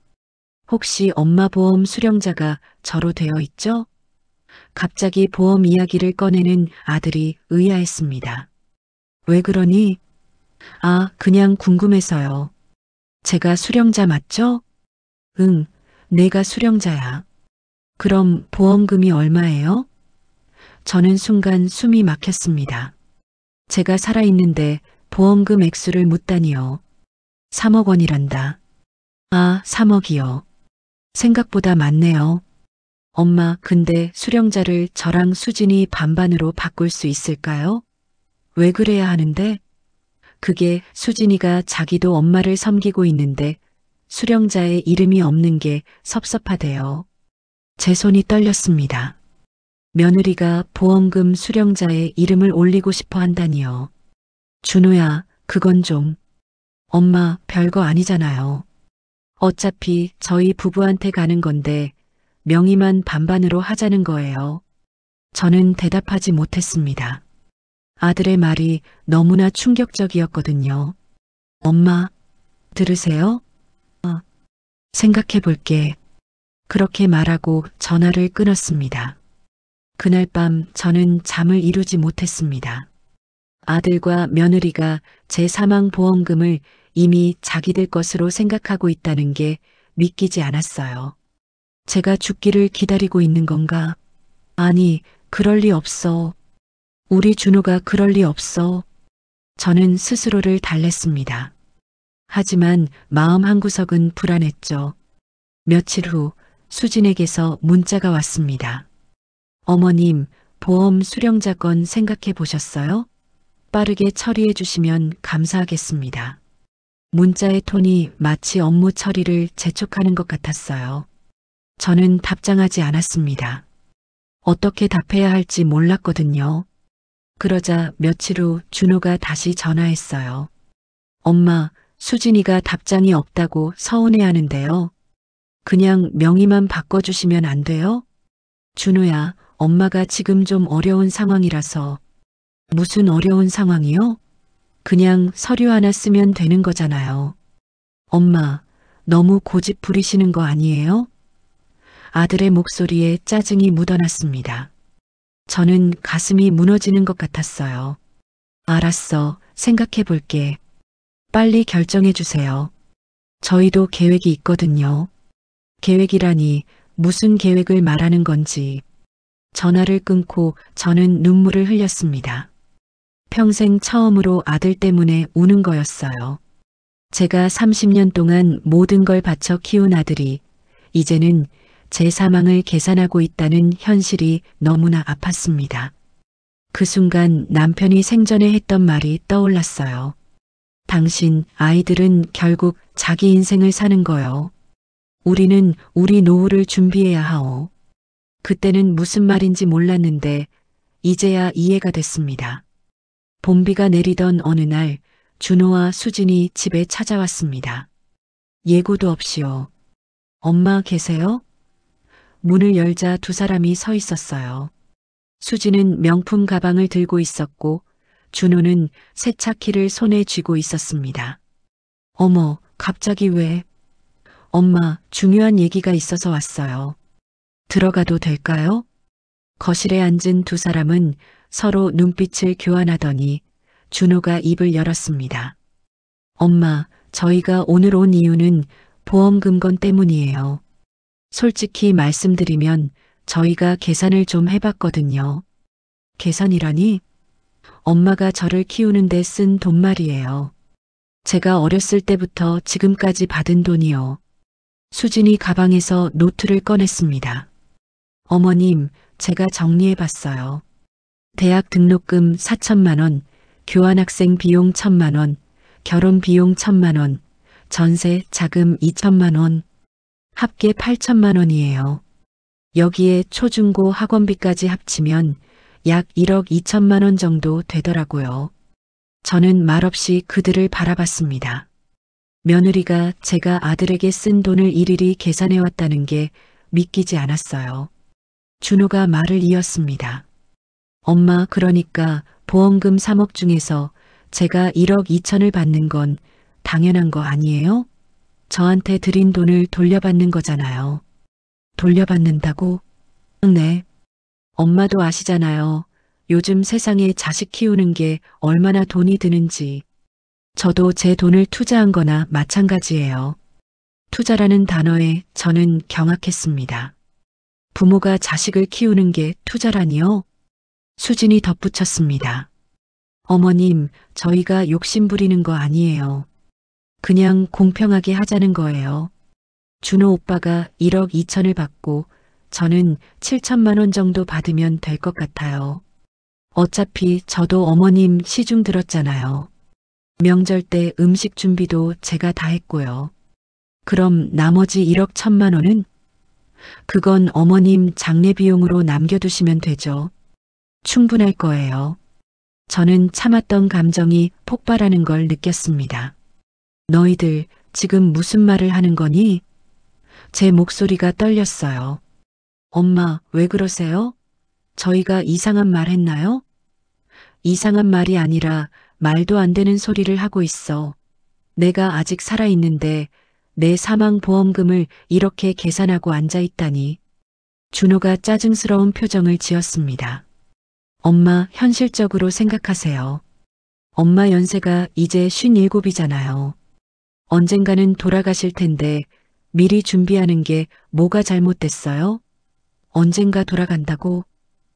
혹시 엄마 보험 수령자가 저로 되어 있죠? 갑자기 보험 이야기를 꺼내는 아들이 의아했습니다. 왜 그러니? 아, 그냥 궁금해서요. 제가 수령자 맞죠? 응, 내가 수령자야. 그럼 보험금이 얼마예요? 저는 순간 숨이 막혔습니다. 제가 살아있는데 보험금 액수를 묻다니요. 3억 원이란다. 아, 3억이요. 생각보다 많네요. 엄마, 근데 수령자를 저랑 수진이 반반으로 바꿀 수 있을까요? 왜 그래야 하는데? 그게 수진이가 자기도 엄마를 섬기고 있는데 수령자의 이름이 없는 게 섭섭하대요. 제 손이 떨렸습니다. 며느리가 보험금 수령자의 이름을 올리고 싶어 한다니요. 준호야, 그건 좀. 엄마, 별거 아니잖아요. 어차피 저희 부부한테 가는 건데 명의만 반반으로 하자는 거예요. 저는 대답하지 못했습니다. 아들의 말이 너무나 충격적이었거든요. 엄마, 들으세요? 생각해 볼게. 그렇게 말하고 전화를 끊었습니다. 그날 밤 저는 잠을 이루지 못했습니다. 아들과 며느리가 제 사망 보험금을 이미 자기들 것으로 생각하고 있다는 게 믿기지 않았어요. 제가 죽기를 기다리고 있는 건가? 아니, 그럴 리 없어. 우리 준호가 그럴 리 없어. 저는 스스로를 달랬습니다. 하지만 마음 한구석은 불안했죠. 며칠 후 수진에게서 문자가 왔습니다. 어머님, 보험 수령자 건 생각해 보셨어요? 빠르게 처리해 주시면 감사하겠습니다. 문자의 톤이 마치 업무 처리를 재촉하는 것 같았어요. 저는 답장하지 않았습니다. 어떻게 답해야 할지 몰랐거든요. 그러자 며칠 후 준호가 다시 전화했어요. 엄마, 수진이가 답장이 없다고 서운해하는데요. 그냥 명의만 바꿔주시면 안 돼요? 준호야, 엄마가 지금 좀 어려운 상황이라서. 무슨 어려운 상황이요? 그냥 서류 하나 쓰면 되는 거잖아요. 엄마, 너무 고집 부리시는 거 아니에요? 아들의 목소리에 짜증이 묻어났습니다. 저는 가슴이 무너지는 것 같았어요. 알았어, 생각해 볼게. 빨리 결정해 주세요. 저희도 계획이 있거든요. 계획이라니 무슨 계획을 말하는 건지. 전화를 끊고 저는 눈물을 흘렸습니다. 평생 처음으로 아들 때문에 우는 거였어요. 제가 30년 동안 모든 걸 바쳐 키운 아들이 이제는 제 사망을 계산하고 있다는 현실이 너무나 아팠습니다. 그 순간 남편이 생전에 했던 말이 떠올랐어요. 당신 아이들은 결국 자기 인생을 사는 거요. 우리는 우리 노후를 준비해야 하오. 그때는 무슨 말인지 몰랐는데 이제야 이해가 됐습니다. 봄비가 내리던 어느 날 준호와 수진이 집에 찾아왔습니다. 예고도 없이요. 엄마 계세요? 문을 열자 두 사람이 서 있었어요. 수진은 명품 가방을 들고 있었고 준호는 세차키를 손에 쥐고 있었습니다. 어머, 갑자기 왜? 엄마, 중요한 얘기가 있어서 왔어요. 들어가도 될까요? 거실에 앉은 두 사람은 서로 눈빛을 교환하더니 준호가 입을 열었습니다. 엄마, 저희가 오늘 온 이유는 보험금 건 때문이에요. 솔직히 말씀드리면 저희가 계산을 좀 해봤거든요. 계산이라니? 엄마가 저를 키우는데 쓴 돈 말이에요. 제가 어렸을 때부터 지금까지 받은 돈이요. 수진이 가방에서 노트를 꺼냈습니다. 어머님, 제가 정리해봤어요. 대학 등록금 4천만 원, 교환학생 비용 1천만 원, 결혼 비용 1천만 원, 전세 자금 2천만 원, 합계 8천만 원이에요. 여기에 초중고 학원비까지 합치면 약 1억 2천만 원 정도 되더라고요. 저는 말없이 그들을 바라봤습니다. 며느리가 제가 아들에게 쓴 돈을 일일이 계산해왔다는 게 믿기지 않았어요. 준호가 말을 이었습니다. 엄마, 그러니까 보험금 3억 중에서 제가 1억 2천을 받는 건 당연한 거 아니에요? 저한테 드린 돈을 돌려받는 거잖아요. 돌려받는다고? 네. 엄마도 아시잖아요. 요즘 세상에 자식 키우는 게 얼마나 돈이 드는지. 저도 제 돈을 투자한 거나 마찬가지예요. 투자라는 단어에 저는 경악했습니다. 부모가 자식을 키우는 게 투자라니요? 수진이 덧붙였습니다. 어머님, 저희가 욕심 부리는 거 아니에요. 그냥 공평하게 하자는 거예요. 준호 오빠가 1억 2천을 받고 저는 7천만 원 정도 받으면 될 것 같아요. 어차피 저도 어머님 시중 들었잖아요. 명절 때 음식 준비도 제가 다 했고요. 그럼 나머지 1억 1천만 원은? 그건 어머님 장례 비용으로 남겨두시면 되죠. 충분할 거예요. 저는 참았던 감정이 폭발하는 걸 느꼈습니다. 너희들 지금 무슨 말을 하는 거니? 제 목소리가 떨렸어요. 엄마, 왜 그러세요? 저희가 이상한 말 했나요? 이상한 말이 아니라 말도 안 되는 소리를 하고 있어. 내가 아직 살아있는데 내 사망 보험금을 이렇게 계산하고 앉아있다니. 준호가 짜증스러운 표정을 지었습니다. 엄마, 현실적으로 생각하세요. 엄마 연세가 이제 57이잖아요. 언젠가는 돌아가실 텐데 미리 준비하는 게 뭐가 잘못됐어요? 언젠가 돌아간다고?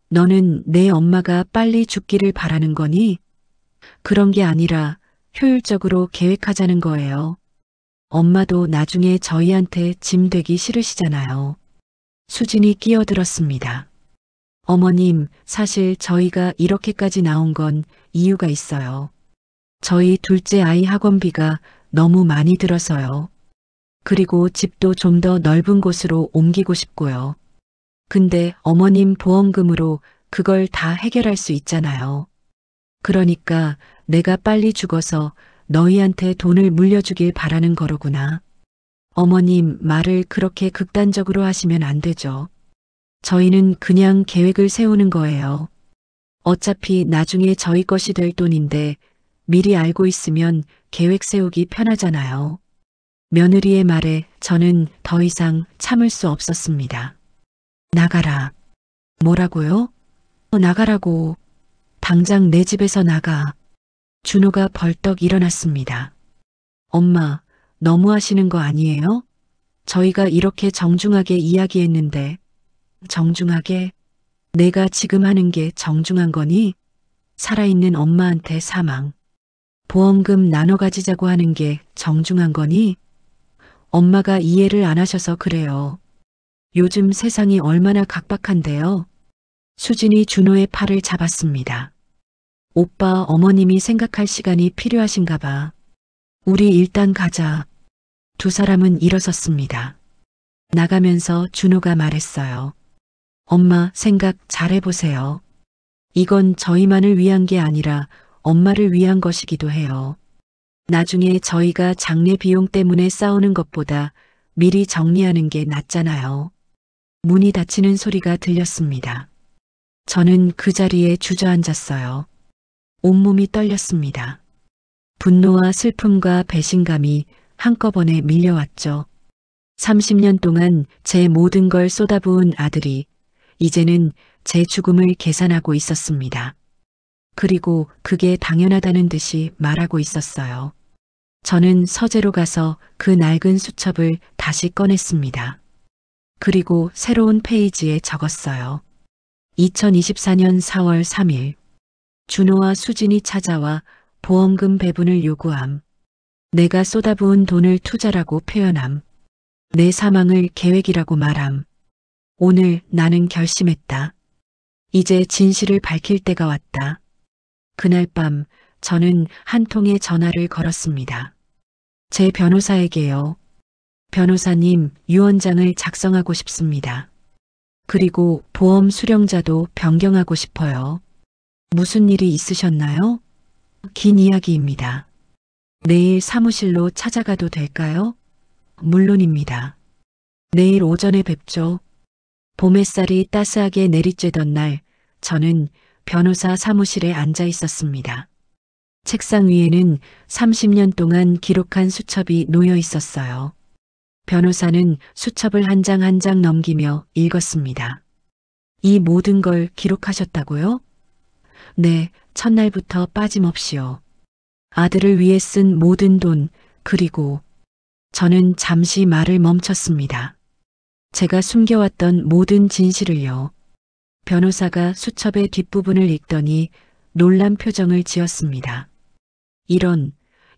너는 내 엄마가 빨리 죽기를 바라는 거니? 그런 게 아니라 효율적으로 계획하자는 거예요. 엄마도 나중에 저희한테 짐 되기 싫으시잖아요. 수진이 끼어들었습니다. 어머님, 사실 저희가 이렇게까지 나온 건 이유가 있어요. 저희 둘째 아이 학원비가 너무 많이 들어서요. 그리고 집도 좀 더 넓은 곳으로 옮기고 싶고요. 근데 어머님 보험금으로 그걸 다 해결할 수 있잖아요. 그러니까 내가 빨리 죽어서 너희한테 돈을 물려주길 바라는 거로구나. 어머님 말을 그렇게 극단적으로 하시면 안 되죠. 저희는 그냥 계획을 세우는 거예요. 어차피 나중에 저희 것이 될 돈인데 미리 알고 있으면 계획 세우기 편하잖아요. 며느리의 말에 저는 더 이상 참을 수 없었습니다. 나가라. 뭐라고요? 나가라고. 당장 내 집에서 나가. 준호가 벌떡 일어났습니다. 엄마, 너무하시는 거 아니에요? 저희가 이렇게 정중하게 이야기했는데. 정중하게? 내가 지금 하는 게 정중한 거니? 살아있는 엄마한테 사망. 보험금 나눠 가지자고 하는 게 정중한 거니? 엄마가 이해를 안 하셔서 그래요. 요즘 세상이 얼마나 각박한데요. 수진이 준호의 팔을 잡았습니다. 오빠, 어머님이 생각할 시간이 필요하신가 봐. 우리 일단 가자. 두 사람은 일어섰습니다. 나가면서 준호가 말했어요. 엄마, 생각 잘 해보세요. 이건 저희만을 위한 게 아니라 엄마를 위한 것이기도 해요. 나중에 저희가 장례 비용 때문에 싸우는 것보다 미리 정리하는 게 낫잖아요. 문이 닫히는 소리가 들렸습니다. 저는 그 자리에 주저앉았어요. 온몸이 떨렸습니다. 분노와 슬픔과 배신감이 한꺼번에 밀려왔죠. 30년 동안 제 모든 걸 쏟아부은 아들이 이제는 제 죽음을 계산하고 있었습니다. 그리고 그게 당연하다는 듯이 말하고 있었어요. 저는 서재로 가서 그 낡은 수첩을 다시 꺼냈습니다. 그리고 새로운 페이지에 적었어요. 2024년 4월 3일. 준호와 수진이 찾아와 보험금 배분을 요구함. 내가 쏟아부은 돈을 투자라고 표현함. 내 사망을 계획이라고 말함. 오늘 나는 결심했다. 이제 진실을 밝힐 때가 왔다. 그날 밤 저는 한 통의 전화를 걸었습니다. 제 변호사에게요. 변호사님, 유언장을 작성하고 싶습니다. 그리고 보험 수령자도 변경하고 싶어요. 무슨 일이 있으셨나요? 긴 이야기입니다. 내일 사무실로 찾아가도 될까요? 물론입니다. 내일 오전에 뵙죠. 봄 햇살이 따스하게 내리쬐던 날, 저는 변호사 사무실에 앉아 있었습니다. 책상 위에는 30년 동안 기록한 수첩이 놓여 있었어요. 변호사는 수첩을 한 장 한 장 넘기며 읽었습니다. 이 모든 걸 기록하셨다고요? 네, 첫날부터 빠짐없이요. 아들을 위해 쓴 모든 돈, 그리고 저는 잠시 말을 멈췄습니다. 제가 숨겨왔던 모든 진실을요. 변호사가 수첩의 뒷부분을 읽더니 놀란 표정을 지었습니다.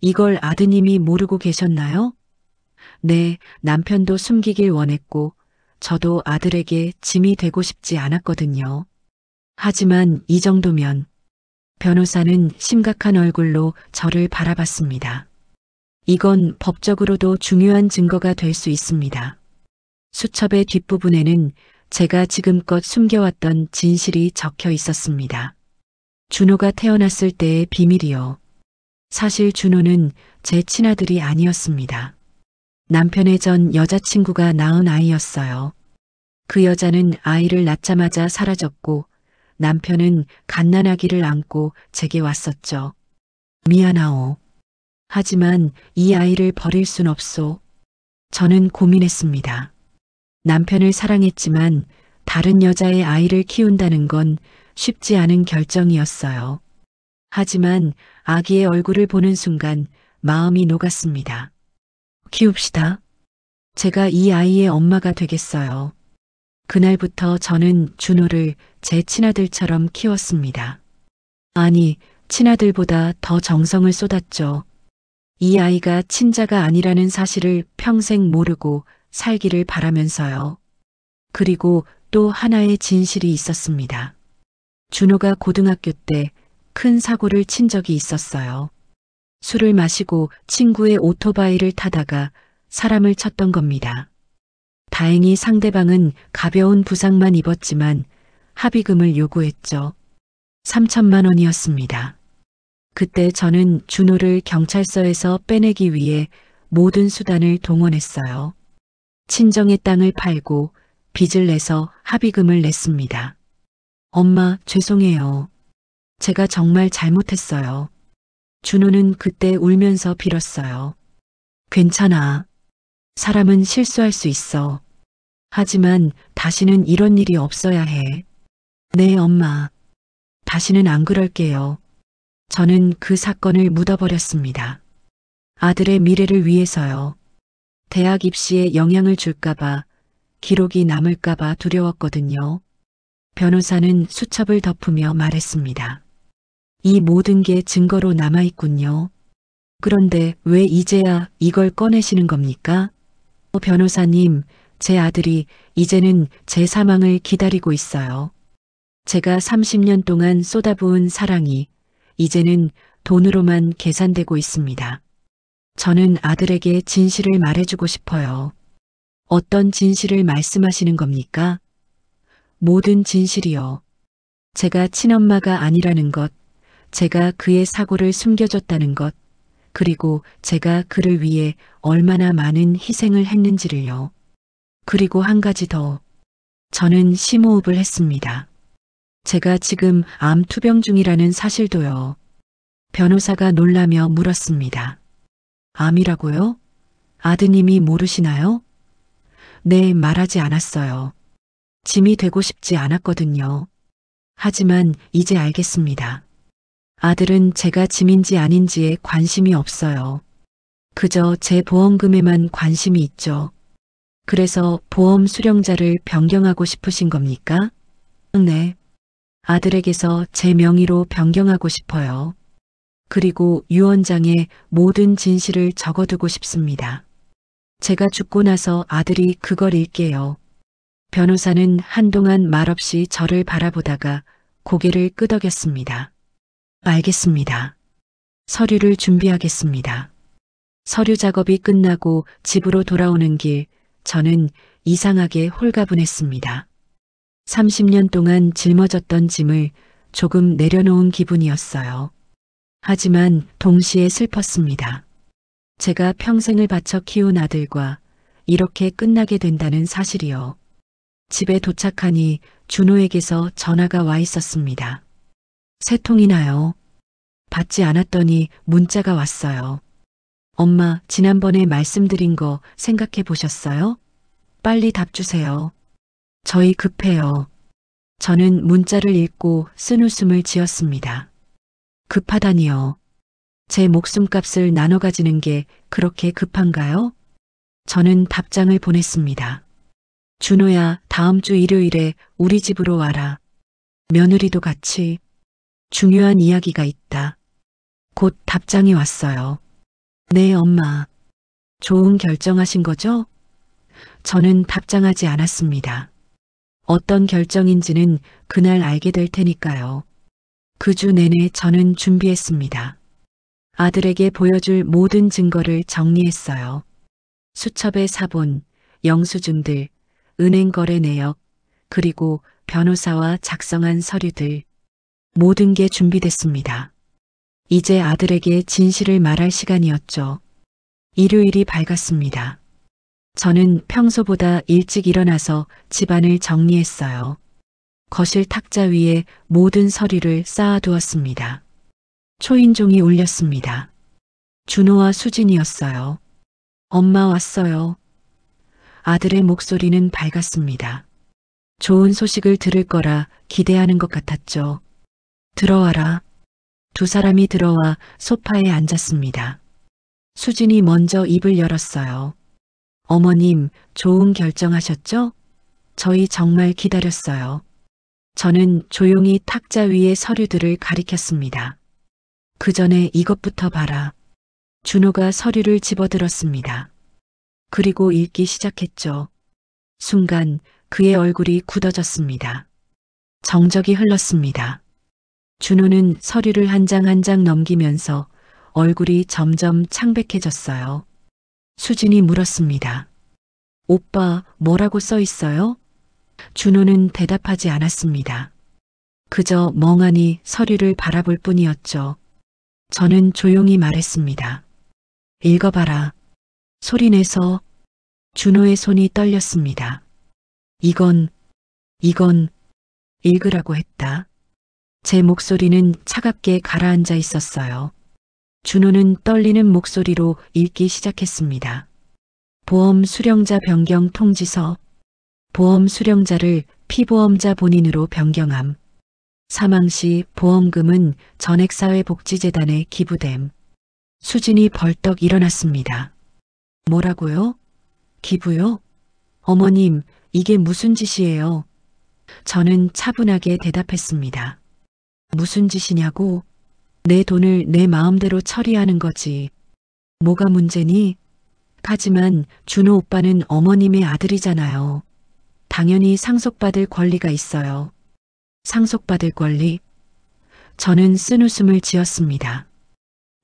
이걸 아드님이 모르고 계셨나요? 네, 남편도 숨기길 원했고 저도 아들에게 짐이 되고 싶지 않았거든요. 하지만 이 정도면 변호사는 심각한 얼굴로 저를 바라봤습니다. 이건 법적으로도 중요한 증거가 될 수 있습니다. 수첩의 뒷부분에는 제가 지금껏 숨겨왔던 진실이 적혀 있었습니다. 준호가 태어났을 때의 비밀이요. 사실 준호는 제 친아들이 아니었습니다. 남편의 전 여자친구가 낳은 아이였어요. 그 여자는 아이를 낳자마자 사라졌고 남편은 갓난아기를 안고 제게 왔었죠. 미안하오. 하지만 이 아이를 버릴 순 없소. 저는 고민했습니다. 남편을 사랑했지만 다른 여자의 아이를 키운다는 건 쉽지 않은 결정이었어요. 하지만 아기의 얼굴을 보는 순간 마음이 녹았습니다. 키웁시다. 제가 이 아이의 엄마가 되겠어요. 그날부터 저는 준호를 제 친아들처럼 키웠습니다. 아니, 친아들보다 더 정성을 쏟았죠. 이 아이가 친자가 아니라는 사실을 평생 모르고 살기를 바라면서요. 그리고 또 하나의 진실이 있었습니다. 준호가 고등학교 때 큰 사고를 친 적이 있었어요. 술을 마시고 친구의 오토바이를 타다가 사람을 쳤던 겁니다. 다행히 상대방은 가벼운 부상만 입었지만 합의금을 요구했죠. 3천만 원이었습니다. 그때 저는 준호를 경찰서에서 빼내기 위해 모든 수단을 동원했어요. 친정의 땅을 팔고 빚을 내서 합의금을 냈습니다. 엄마, 죄송해요. 제가 정말 잘못했어요. 준호는 그때 울면서 빌었어요. 괜찮아. 사람은 실수할 수 있어. 하지만 다시는 이런 일이 없어야 해. 네, 엄마. 다시는 안 그럴게요. 저는 그 사건을 묻어버렸습니다. 아들의 미래를 위해서요. 대학 입시에 영향을 줄까봐, 기록이 남을까봐 두려웠거든요. 변호사는 수첩을 덮으며 말했습니다. 이 모든 게 증거로 남아있군요. 그런데 왜 이제야 이걸 꺼내시는 겁니까? 변호사님, 제 아들이 이제는 제 사망을 기다리고 있어요. 제가 30년 동안 쏟아부은 사랑이 이제는 돈으로만 계산되고 있습니다. 저는 아들에게 진실을 말해주고 싶어요. 어떤 진실을 말씀하시는 겁니까? 모든 진실이요. 제가 친엄마가 아니라는 것, 제가 그의 사고를 숨겨줬다는 것, 그리고 제가 그를 위해 얼마나 많은 희생을 했는지를요. 그리고 한 가지 더. 저는 심호흡을 했습니다. 제가 지금 암 투병 중이라는 사실도요. 변호사가 놀라며 물었습니다. 암이라고요? 아드님이 모르시나요? 네, 말하지 않았어요. 짐이 되고 싶지 않았거든요. 하지만 이제 알겠습니다. 아들은 제가 짐인지 아닌지에 관심이 없어요. 그저 제 보험금에만 관심이 있죠. 그래서 보험 수령자를 변경하고 싶으신 겁니까? 네. 아들에게서 제 명의로 변경하고 싶어요. 그리고 유언장에 모든 진실을 적어두고 싶습니다. 제가 죽고 나서 아들이 그걸 읽게요. 변호사는 한동안 말없이 저를 바라보다가 고개를 끄덕였습니다. 알겠습니다. 서류를 준비하겠습니다. 서류 작업이 끝나고 집으로 돌아오는 길, 저는 이상하게 홀가분했습니다. 30년 동안 짊어졌던 짐을 조금 내려놓은 기분이었어요. 하지만 동시에 슬펐습니다. 제가 평생을 바쳐 키운 아들과 이렇게 끝나게 된다는 사실이요. 집에 도착하니 준호에게서 전화가 와 있었습니다. 세 통이나요. 받지 않았더니 문자가 왔어요. 엄마, 지난번에 말씀드린 거 생각해 보셨어요? 빨리 답 주세요. 저희 급해요. 저는 문자를 읽고 쓴웃음을 지었습니다. 급하다니요. 제 목숨값을 나눠 가지는 게 그렇게 급한가요? 저는 답장을 보냈습니다. 준호야, 다음 주 일요일에 우리 집으로 와라. 며느리도 같이. 중요한 이야기가 있다. 곧 답장이 왔어요. 네, 엄마. 좋은 결정하신 거죠? 저는 답장하지 않았습니다. 어떤 결정인지는 그날 알게 될 테니까요. 그 주 내내 저는 준비했습니다. 아들에게 보여줄 모든 증거를 정리했어요. 수첩의 사본, 영수증들, 은행 거래 내역, 그리고 변호사와 작성한 서류들. 모든 게 준비됐습니다. 이제 아들에게 진실을 말할 시간이었죠. 일요일이 밝았습니다. 저는 평소보다 일찍 일어나서 집안을 정리했어요. 거실 탁자 위에 모든 서류를 쌓아두었습니다. 초인종이 울렸습니다. 준호와 수진이었어요. 엄마 왔어요. 아들의 목소리는 밝았습니다. 좋은 소식을 들을 거라 기대하는 것 같았죠. 들어와라. 두 사람이 들어와 소파에 앉았습니다. 수진이 먼저 입을 열었어요. 어머님, 좋은 결정하셨죠? 저희 정말 기다렸어요. 저는 조용히 탁자 위의 서류들을 가리켰습니다. 그 전에 이것부터 봐라. 준호가 서류를 집어들었습니다. 그리고 읽기 시작했죠. 순간 그의 얼굴이 굳어졌습니다. 정적이 흘렀습니다. 준호는 서류를 한 장 한 장 넘기면서 얼굴이 점점 창백해졌어요. 수진이 물었습니다. 오빠, 뭐라고 써 있어요? 준호는 대답하지 않았습니다. 그저 멍하니 서류를 바라볼 뿐이었죠. 저는 조용히 말했습니다. 읽어봐라. 소리내서. 준호의 손이 떨렸습니다. 이건 읽으라고 했다. 제 목소리는 차갑게 가라앉아 있었어요. 준호는 떨리는 목소리로 읽기 시작했습니다. 보험 수령자 변경 통지서. 보험 수령자를 피보험자 본인으로 변경함. 사망 시 보험금은 전액사회복지재단에 기부됨. 수진이 벌떡 일어났습니다. 뭐라고요? 기부요? 어머님, 이게 무슨 짓이에요? 저는 차분하게 대답했습니다. 무슨 짓이냐고? 내 돈을 내 마음대로 처리하는 거지. 뭐가 문제니? 하지만 준호 오빠는 어머님의 아들이잖아요. 당연히 상속받을 권리가 있어요. 상속받을 권리? 저는 쓴웃음을 지었습니다.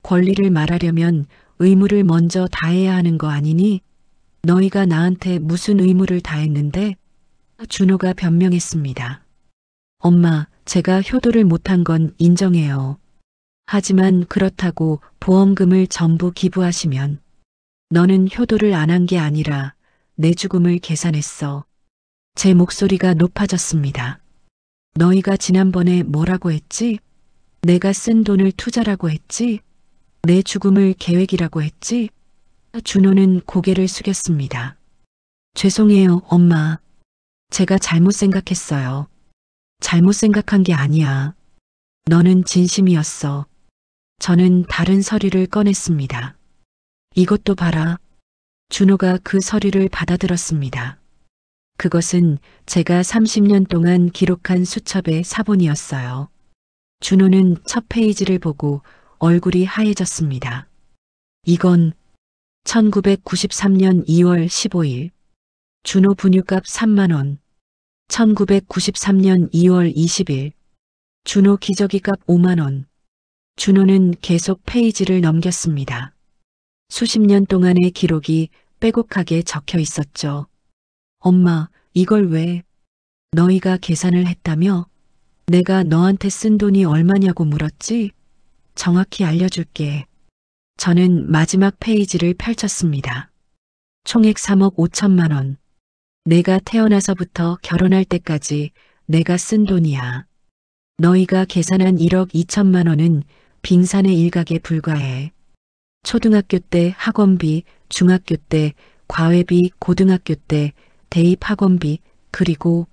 권리를 말하려면 의무를 먼저 다해야 하는 거 아니니? 너희가 나한테 무슨 의무를 다했는데? 준호가 변명했습니다. 엄마, 제가 효도를 못한 건 인정해요. 하지만 그렇다고 보험금을 전부 기부하시면 너는 효도를 안 한 게 아니라 내 죽음을 계산했어. 제 목소리가 높아졌습니다. 너희가 지난번에 뭐라고 했지? 내가 쓴 돈을 투자라고 했지? 내 죽음을 계획이라고 했지? 준호는 고개를 숙였습니다. 죄송해요, 엄마. 제가 잘못 생각했어요. 잘못 생각한 게 아니야. 너는 진심이었어. 저는 다른 서류를 꺼냈습니다. 이것도 봐라. 준호가 그 서류를 받아들었습니다. 그것은 제가 30년 동안 기록한 수첩의 사본이었어요. 준호는 첫 페이지를 보고 얼굴이 하얘졌습니다. 이건 1993년 2월 15일. 준호 분유값 3만 원. 1993년 2월 20일. 준호 기저귀값 5만 원. 준호는 계속 페이지를 넘겼습니다. 수십 년 동안의 기록이 빼곡하게 적혀 있었죠. 엄마, 이걸 왜? 너희가 계산을 했다며? 내가 너한테 쓴 돈이 얼마냐고 물었지? 정확히 알려줄게. 저는 마지막 페이지를 펼쳤습니다. 총액 3억 5천만 원. 내가 태어나서부터 결혼할 때까지 내가 쓴 돈이야. 너희가 계산한 1억 2천만 원은 빙산의 일각에 불과해. 초등학교 때 학원비, 중학교 때 과외비, 고등학교 때 대입 학원비, 그리고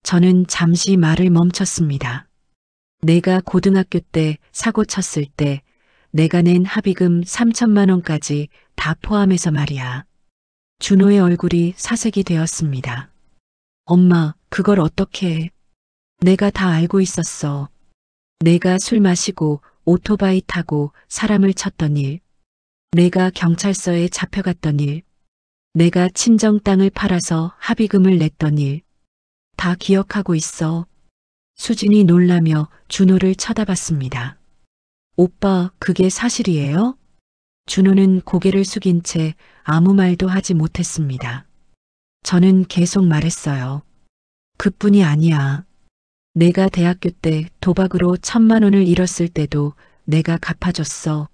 저는 잠시 말을 멈췄습니다. 내가 고등학교 때 사고 쳤을 때 내가 낸 합의금 3천만 원까지 다 포함해서 말이야. 준호의 얼굴이 사색이 되었습니다. 엄마, 그걸 어떻게 해? 내가 다 알고 있었어. 내가 술 마시고 오토바이 타고 사람을 쳤던 일. 내가 경찰서에 잡혀갔던 일. 내가 친정 땅을 팔아서 합의금을 냈던 일. 다 기억하고 있어. 수진이 놀라며 준호를 쳐다봤습니다. 오빠, 그게 사실이에요? 준호는 고개를 숙인 채 아무 말도 하지 못했습니다. 저는 계속 말했어요. 그뿐이 아니야. 내가 대학교 때 도박으로 1,000만 원을 잃었을 때도 내가 갚아줬어.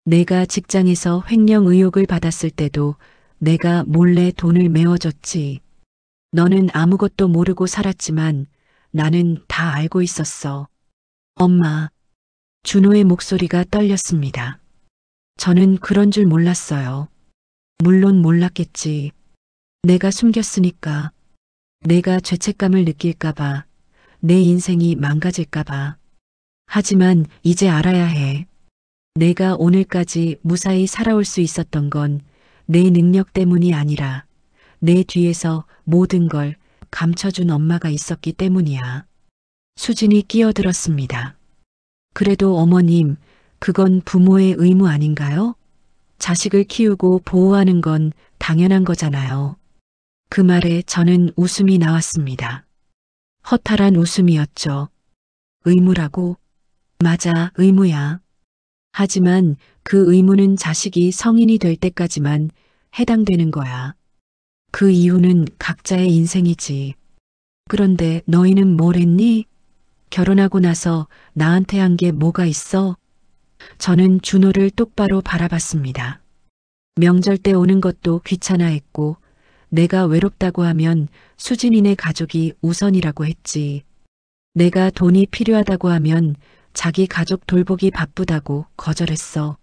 내가 직장에서 횡령 의혹을 받았을 때도 내가 몰래 돈을 메워줬지. 너는 아무것도 모르고 살았지만 나는 다 알고 있었어. 엄마. 준호의 목소리가 떨렸습니다. 저는 그런 줄 몰랐어요. 물론 몰랐겠지. 내가 숨겼으니까. 내가 죄책감을 느낄까봐. 내 인생이 망가질까봐. 하지만 이제 알아야 해. 내가 오늘까지 무사히 살아올 수 있었던 건 내 능력 때문이 아니라 내 뒤에서 모든 걸 감춰준 엄마가 있었기 때문이야. 수진이 끼어들었습니다. 그래도 어머님, 그건 부모의 의무 아닌가요? 자식을 키우고 보호하는 건 당연한 거잖아요. 그 말에 저는 웃음이 나왔습니다. 허탈한 웃음이었죠. 의무라고? 맞아, 의무야. 하지만 그 의무는 자식이 성인이 될 때까지만 해당되는 거야. 그 이유는 각자의 인생이지. 그런데 너희는 뭘 했니? 결혼하고 나서 나한테 한 게 뭐가 있어? 저는 준호를 똑바로 바라봤습니다. 명절 때 오는 것도 귀찮아했고 내가 외롭다고 하면 수진이네 가족이 우선이라고 했지. 내가 돈이 필요하다고 하면 자기 가족 돌보기 바쁘다고 거절했어.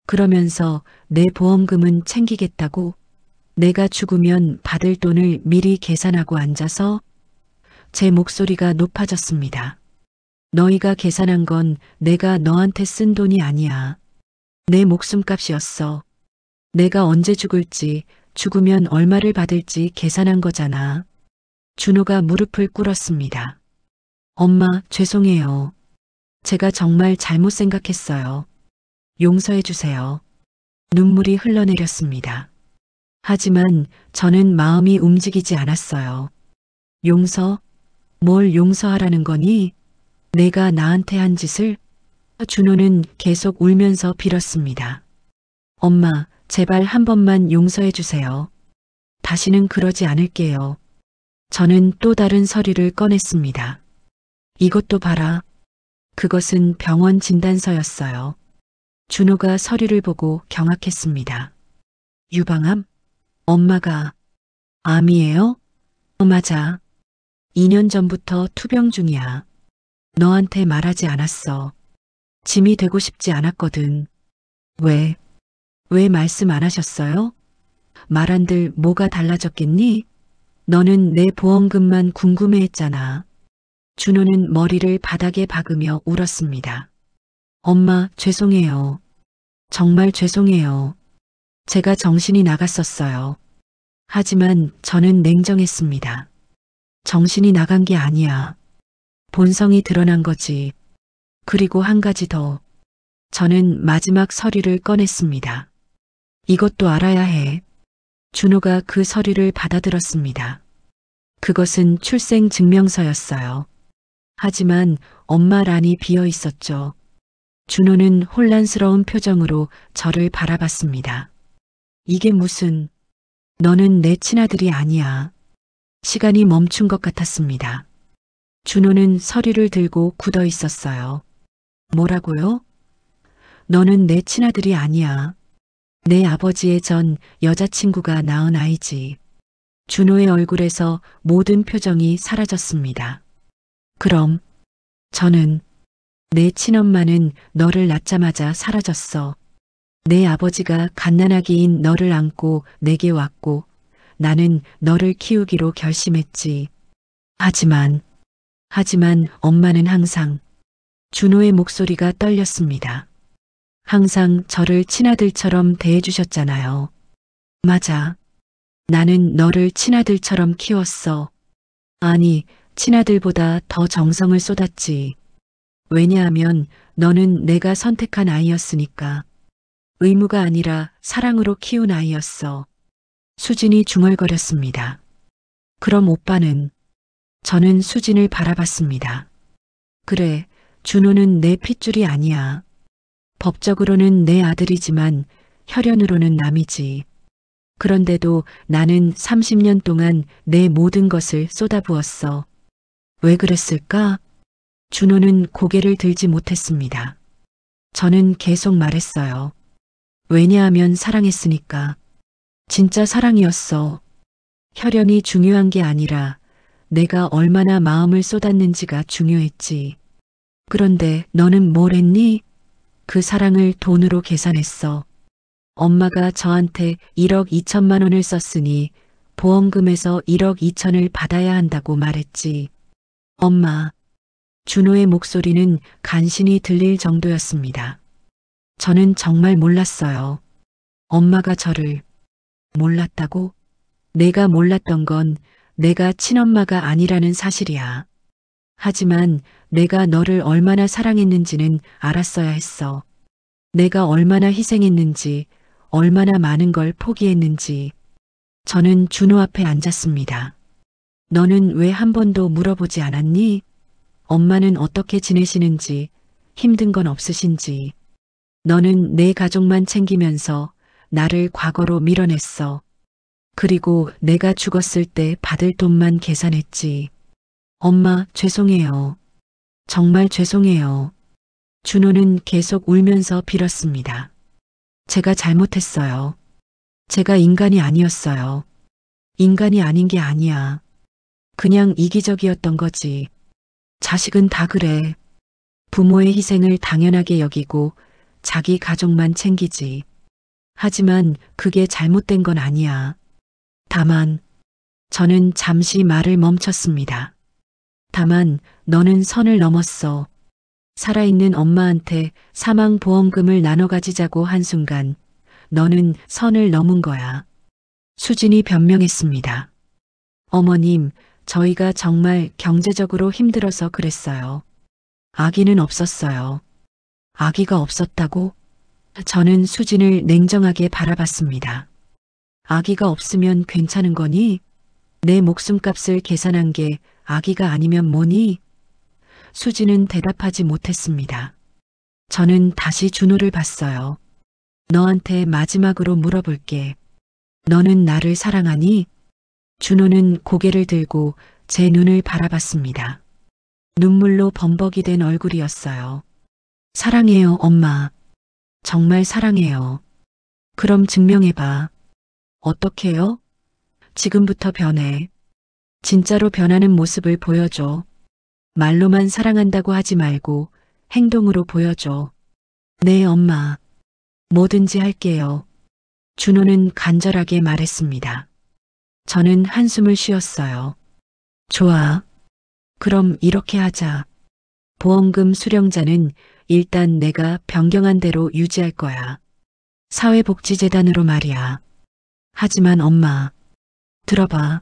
그러면서 내 보험금은 챙기겠다고 내가 죽으면 받을 돈을 미리 계산하고 앉아서 제 목소리가 높아졌습니다. 너희가 계산한 건 내가 너한테 쓴 돈이 아니야. 내 목숨값이었어. 내가 언제 죽을지, 죽으면 얼마를 받을지 계산한 거잖아. 준호가 무릎을 꿇었습니다. 엄마, 죄송해요. 제가 정말 잘못 생각했어요. 용서해 주세요. 눈물이 흘러내렸습니다. 하지만 저는 마음이 움직이지 않았어요. 용서? 뭘 용서하라는 거니? 내가 나한테 한 짓을? 준호는 계속 울면서 빌었습니다. 엄마, 제발 한 번만 용서해 주세요. 다시는 그러지 않을게요. 저는 또 다른 서류를 꺼냈습니다. 이것도 봐라. 그것은 병원 진단서였어요. 준호가 서류를 보고 경악했습니다. 유방암? 엄마가 암이에요? 맞아. 2년 전부터 투병 중이야. 너한테 말하지 않았어. 짐이 되고 싶지 않았거든. 왜 말씀 안 하셨어요? 말한들 뭐가 달라졌겠니? 너는 내 보험금만 궁금해했잖아. 준호는 머리를 바닥에 박으며 울었습니다. 엄마, 죄송해요. 정말 죄송해요. 제가 정신이 나갔었어요. 하지만 저는 냉정했습니다. 정신이 나간 게 아니야. 본성이 드러난 거지. 그리고 한 가지 더. 저는 마지막 서류를 꺼냈습니다. 이것도 알아야 해. 준호가 그 서류를 받아들었습니다. 그것은 출생증명서였어요. 하지만 엄마 란이 비어 있었죠. 준호는 혼란스러운 표정으로 저를 바라봤습니다. 이게 무슨... 너는 내 친아들이 아니야. 시간이 멈춘 것 같았습니다. 준호는 서류를 들고 굳어 있었어요. 뭐라고요? 너는 내 친아들이 아니야. 내 아버지의 전 여자친구가 낳은 아이지. 준호의 얼굴에서 모든 표정이 사라졌습니다. 그럼 저는 내 친엄마는 너를 낳자마자 사라졌어. 내 아버지가 갓난아기인 너를 안고 내게 왔고 나는 너를 키우기로 결심했지. 하지만 엄마는 항상 준호의 목소리가 떨렸습니다. 항상 저를 친아들처럼 대해주셨잖아요. 맞아. 나는 너를 친아들처럼 키웠어. 아니, 친아들보다 더 정성을 쏟았지. 왜냐하면 너는 내가 선택한 아이였으니까. 의무가 아니라 사랑으로 키운 아이였어. 수진이 중얼거렸습니다. 그럼 오빠는? 저는 수진을 바라봤습니다. 그래, 준호는 내 핏줄이 아니야. 법적으로는 내 아들이지만 혈연으로는 남이지. 그런데도 나는 30년 동안 내 모든 것을 쏟아부었어. 왜 그랬을까? 준호는 고개를 들지 못했습니다. 저는 계속 말했어요. 왜냐하면 사랑했으니까. 진짜 사랑이었어. 혈연이 중요한 게 아니라 내가 얼마나 마음을 쏟았는지가 중요했지. 그런데 너는 뭘 했니? 그 사랑을 돈으로 계산했어. 엄마가 저한테 1억 2천만 원을 썼으니 보험금에서 1억 2천을 받아야 한다고 말했지. 엄마. 준호의 목소리는 간신히 들릴 정도였습니다. 저는 정말 몰랐어요. 엄마가 저를 몰랐다고? 내가 몰랐던 건 내가 친엄마가 아니라는 사실이야. 하지만 내가 너를 얼마나 사랑했는지는 알았어야 했어. 내가 얼마나 희생했는지, 얼마나 많은 걸 포기했는지. 저는 준호 앞에 앉았습니다. 너는 왜 한 번도 물어보지 않았니? 엄마는 어떻게 지내시는지, 힘든 건 없으신지. 너는 내 가족만 챙기면서 나를 과거로 밀어냈어. 그리고 내가 죽었을 때 받을 돈만 계산했지. 엄마, 죄송해요. 정말 죄송해요. 준호는 계속 울면서 빌었습니다. 제가 잘못했어요. 제가 인간이 아니었어요. 인간이 아닌 게 아니야. 그냥 이기적이었던 거지. 자식은 다 그래. 부모의 희생을 당연하게 여기고 자기 가족만 챙기지. 하지만 그게 잘못된 건 아니야. 다만, 저는 잠시 말을 멈췄습니다. 다만, 너는 선을 넘었어. 살아있는 엄마한테 사망보험금을 나눠 가지자고 한순간, 너는 선을 넘은 거야. 수진이 변명했습니다. 어머님, 저희가 정말 경제적으로 힘들어서 그랬어요. 아기는 없었어요. 아기가 없었다고? 저는 수진을 냉정하게 바라봤습니다. 아기가 없으면 괜찮은 거니? 내 목숨값을 계산한 게 아기가 아니면 뭐니? 수진은 대답하지 못했습니다. 저는 다시 준호를 봤어요. 너한테 마지막으로 물어볼게. 너는 나를 사랑하니? 준호는 고개를 들고 제 눈을 바라봤습니다. 눈물로 범벅이 된 얼굴이었어요. 사랑해요, 엄마. 정말 사랑해요. 그럼 증명해봐. 어떻게요? 지금부터 변해. 진짜로 변하는 모습을 보여줘. 말로만 사랑한다고 하지 말고 행동으로 보여줘. 네, 엄마. 뭐든지 할게요. 준호는 간절하게 말했습니다. 저는 한숨을 쉬었어요. 좋아. 그럼 이렇게 하자. 보험금 수령자는 일단 내가 변경한 대로 유지할 거야. 사회복지재단으로 말이야. 하지만 엄마, 들어봐.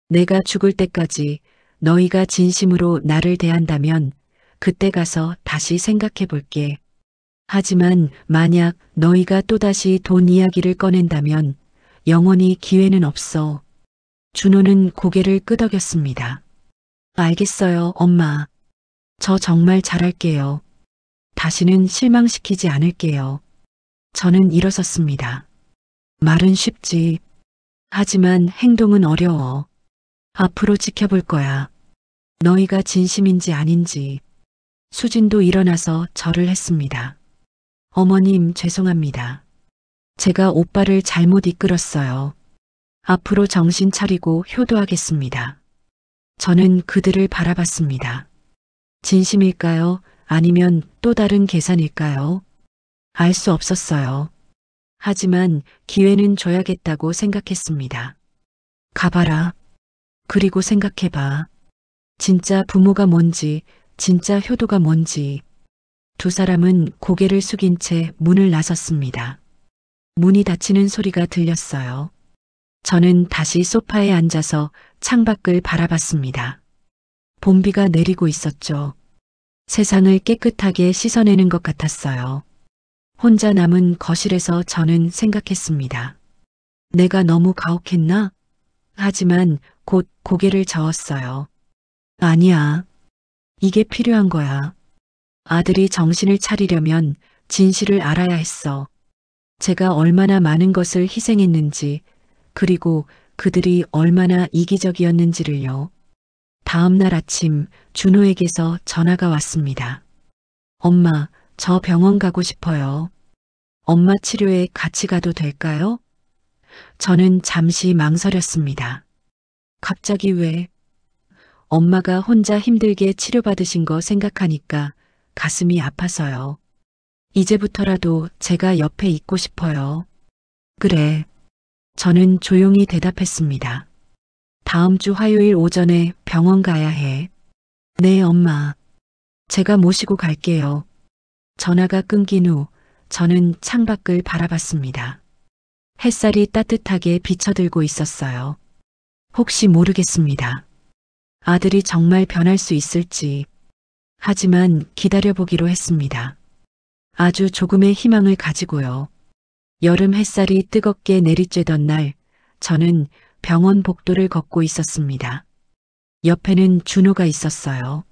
내가 죽을 때까지 너희가 진심으로 나를 대한다면 그때 가서 다시 생각해 볼게. 하지만 만약 너희가 또다시 돈 이야기를 꺼낸다면 영원히 기회는 없어. 준호는 고개를 끄덕였습니다. 알겠어요, 엄마. 저 정말 잘할게요. 다시는 실망시키지 않을게요. 저는 일어섰습니다. 말은 쉽지. 하지만 행동은 어려워. 앞으로 지켜볼 거야. 너희가 진심인지 아닌지. 수진도 일어나서 절을 했습니다. 어머님, 죄송합니다. 제가 오빠를 잘못 이끌었어요. 앞으로 정신 차리고 효도하겠습니다. 저는 그들을 바라봤습니다. 진심일까요? 아니면 또 다른 계산일까요? 알 수 없었어요. 하지만 기회는 줘야겠다고 생각했습니다. 가봐라. 그리고 생각해봐. 진짜 부모가 뭔지, 진짜 효도가 뭔지. 두 사람은 고개를 숙인 채 문을 나섰습니다. 문이 닫히는 소리가 들렸어요. 저는 다시 소파에 앉아서 창밖을 바라봤습니다. 봄비가 내리고 있었죠. 세상을 깨끗하게 씻어내는 것 같았어요. 혼자 남은 거실에서 저는 생각했습니다. 내가 너무 가혹했나? 하지만 곧 고개를 저었어요. 아니야. 이게 필요한 거야. 아들이 정신을 차리려면 진실을 알아야 했어. 제가 얼마나 많은 것을 희생했는지, 그리고 그들이 얼마나 이기적이었는지를요. 다음 날 아침 준호에게서 전화가 왔습니다. 엄마, 저 병원 가고 싶어요. 엄마 치료에 같이 가도 될까요? 저는 잠시 망설였습니다. 갑자기 왜? 엄마가 혼자 힘들게 치료받으신 거 생각하니까 가슴이 아파서요. 이제부터라도 제가 옆에 있고 싶어요. 그래. 저는 조용히 대답했습니다. 다음 주 화요일 오전에 병원 가야 해. 네, 엄마. 제가 모시고 갈게요. 전화가 끊긴 후 저는 창밖을 바라봤습니다. 햇살이 따뜻하게 비쳐들고 있었어요. 혹시 모르겠습니다. 아들이 정말 변할 수 있을지. 하지만 기다려보기로 했습니다. 아주 조금의 희망을 가지고요. 여름 햇살이 뜨겁게 내리쬐던 날, 저는 병원 복도를 걷고 있었습니다. 옆에는 준호가 있었어요.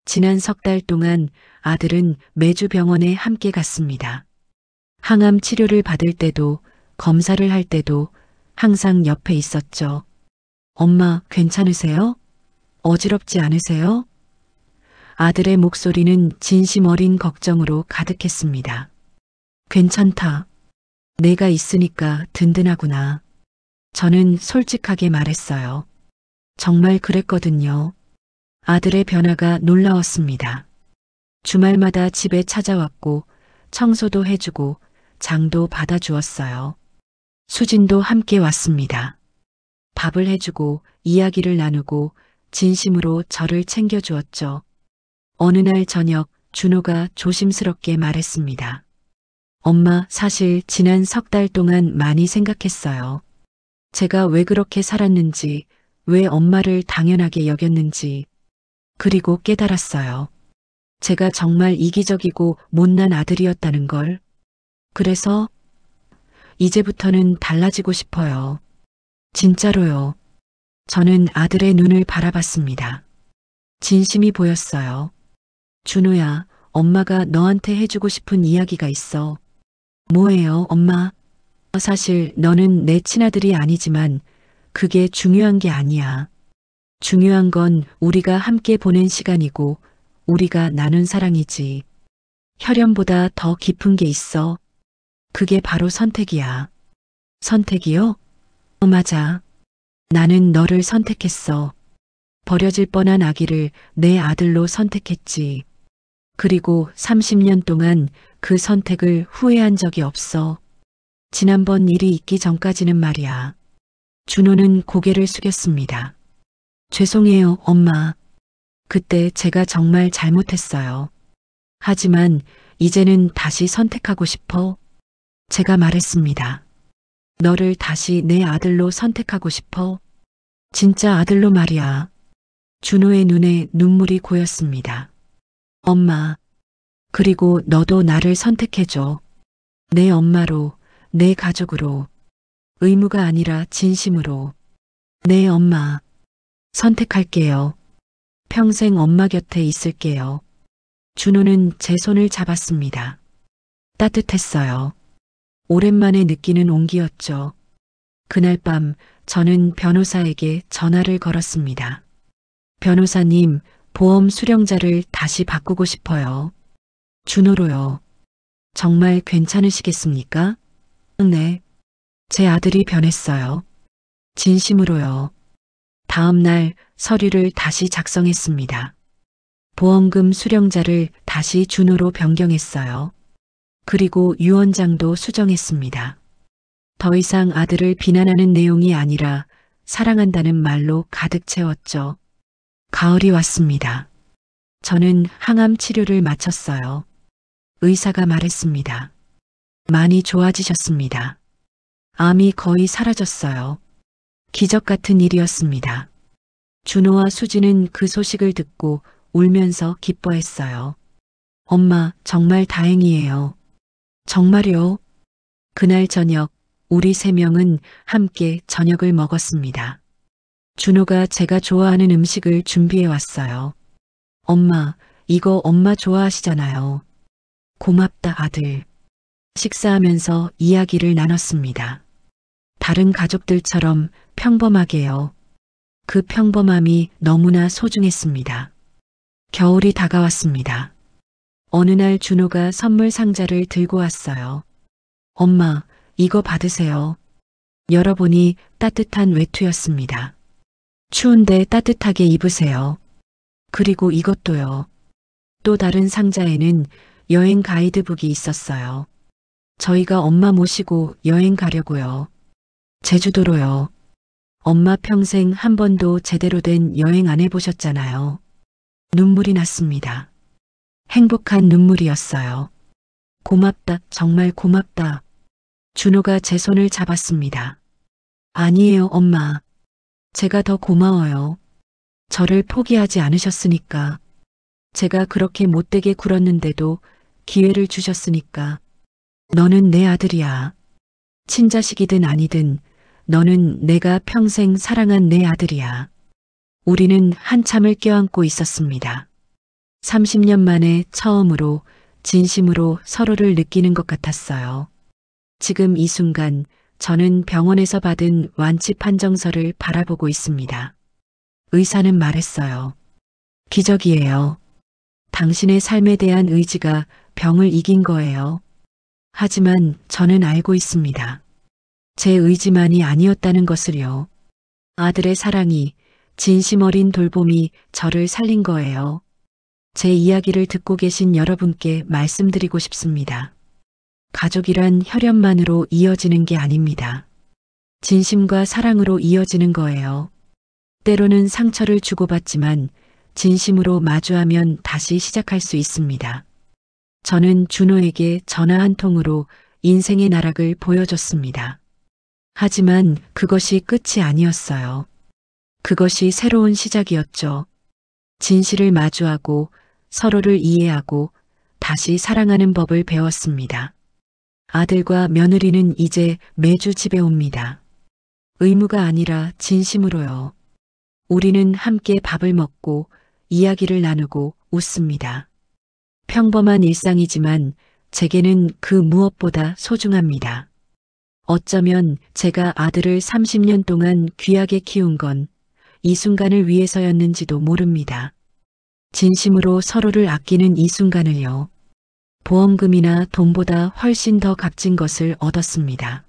지난 석 달 동안 아들은 매주 병원에 함께 갔습니다. 항암 치료를 받을 때도, 검사를 할 때도, 항상 옆에 있었죠. 엄마, 괜찮으세요? 어지럽지 않으세요? 아들의 목소리는 진심 어린 걱정으로 가득했습니다. 괜찮다. 내가 있으니까 든든하구나. 저는 솔직하게 말했어요. 정말 그랬거든요. 아들의 변화가 놀라웠습니다. 주말마다 집에 찾아왔고 청소도 해주고 장도 받아주었어요. 수진도 함께 왔습니다. 밥을 해주고 이야기를 나누고 진심으로 저를 챙겨주었죠. 어느 날 저녁 준호가 조심스럽게 말했습니다. 엄마, 사실 지난 석 달 동안 많이 생각했어요. 제가 왜 그렇게 살았는지, 왜 엄마를 당연하게 여겼는지, 그리고 깨달았어요. 제가 정말 이기적이고 못난 아들이었다는 걸. 그래서 이제부터는 달라지고 싶어요. 진짜로요. 저는 아들의 눈을 바라봤습니다. 진심이 보였어요. 준호야, 엄마가 너한테 해주고 싶은 이야기가 있어. 뭐예요, 엄마? 사실 너는 내 친아들이 아니지만 그게 중요한 게 아니야. 중요한 건 우리가 함께 보낸 시간이고 우리가 나눈 사랑이지. 혈연보다 더 깊은 게 있어. 그게 바로 선택이야. 선택이요? 맞아. 나는 너를 선택했어. 버려질 뻔한 아기를 내 아들로 선택했지. 그리고 30년 동안 그 선택을 후회한 적이 없어. 지난번 일이 있기 전까지는 말이야. 준호는 고개를 숙였습니다. 죄송해요, 엄마. 그때 제가 정말 잘못했어요. 하지만 이제는 다시 선택하고 싶어. 제가 말했습니다. 너를 다시 내 아들로 선택하고 싶어. 진짜 아들로 말이야. 준호의 눈에 눈물이 고였습니다. 엄마, 그리고 너도 나를 선택해줘. 내 엄마로, 내 가족으로. 의무가 아니라 진심으로. 네, 엄마. 선택할게요. 평생 엄마 곁에 있을게요. 준호는 제 손을 잡았습니다. 따뜻했어요. 오랜만에 느끼는 온기였죠. 그날 밤 저는 변호사에게 전화를 걸었습니다. 변호사님, 보험 수령자를 다시 바꾸고 싶어요. 준호로요. 정말 괜찮으시겠습니까? 네. 제 아들이 변했어요. 진심으로요. 다음 날 서류를 다시 작성했습니다. 보험금 수령자를 다시 준호로 변경했어요. 그리고 유언장도 수정했습니다. 더 이상 아들을 비난하는 내용이 아니라 사랑한다는 말로 가득 채웠죠. 가을이 왔습니다. 저는 항암 치료를 마쳤어요. 의사가 말했습니다. 많이 좋아지셨습니다. 암이 거의 사라졌어요. 기적 같은 일이었습니다. 준호와 수지는 그 소식을 듣고 울면서 기뻐했어요. 엄마, 정말 다행이에요. 정말요? 그날 저녁 우리 세 명은 함께 저녁을 먹었습니다. 준호가 제가 좋아하는 음식을 준비해 왔어요. 엄마, 이거 엄마 좋아하시잖아요. 고맙다, 아들. 식사하면서 이야기를 나눴습니다. 다른 가족들처럼 평범하게요. 그 평범함이 너무나 소중했습니다. 겨울이 다가왔습니다. 어느 날 준호가 선물 상자를 들고 왔어요. 엄마, 이거 받으세요. 열어보니 따뜻한 외투였습니다. 추운데 따뜻하게 입으세요. 그리고 이것도요. 또 다른 상자에는 여행 가이드북이 있었어요. 저희가 엄마 모시고 여행 가려고요. 제주도로요. 엄마 평생 한 번도 제대로 된 여행 안 해보셨잖아요. 눈물이 났습니다. 행복한 눈물이었어요. 고맙다, 정말 고맙다. 준호가 제 손을 잡았습니다. 아니에요, 엄마. 제가 더 고마워요. 저를 포기하지 않으셨으니까. 제가 그렇게 못되게 굴었는데도 기회를 주셨으니까. 너는 내 아들이야. 친자식이든 아니든 너는 내가 평생 사랑한 내 아들이야. 우리는 한참을 껴안고 있었습니다. 30년 만에 처음으로 진심으로 서로를 느끼는 것 같았어요. 지금 이 순간 저는 병원에서 받은 완치 판정서를 바라보고 있습니다. 의사는 말했어요. 기적이에요. 당신의 삶에 대한 의지가 병을 이긴 거예요. 하지만 저는 알고 있습니다. 제 의지만이 아니었다는 것을요. 아들의 사랑이, 진심 어린 돌봄이 저를 살린 거예요. 제 이야기를 듣고 계신 여러분께 말씀드리고 싶습니다. 가족이란 혈연만으로 이어지는 게 아닙니다. 진심과 사랑으로 이어지는 거예요. 때로는 상처를 주고받지만 진심으로 마주하면 다시 시작할 수 있습니다. 저는 준호에게 전화 한 통으로 인생의 나락을 보여줬습니다. 하지만 그것이 끝이 아니었어요. 그것이 새로운 시작이었죠. 진실을 마주하고 서로를 이해하고 다시 사랑하는 법을 배웠습니다. 아들과 며느리는 이제 매주 집에 옵니다. 의무가 아니라 진심으로요. 우리는 함께 밥을 먹고 이야기를 나누고 웃습니다. 평범한 일상이지만 제게는 그 무엇보다 소중합니다. 어쩌면 제가 아들을 30년 동안 귀하게 키운 건 이 순간을 위해서였는지도 모릅니다. 진심으로 서로를 아끼는 이 순간을요. 보험금이나 돈보다 훨씬 더 값진 것을 얻었습니다.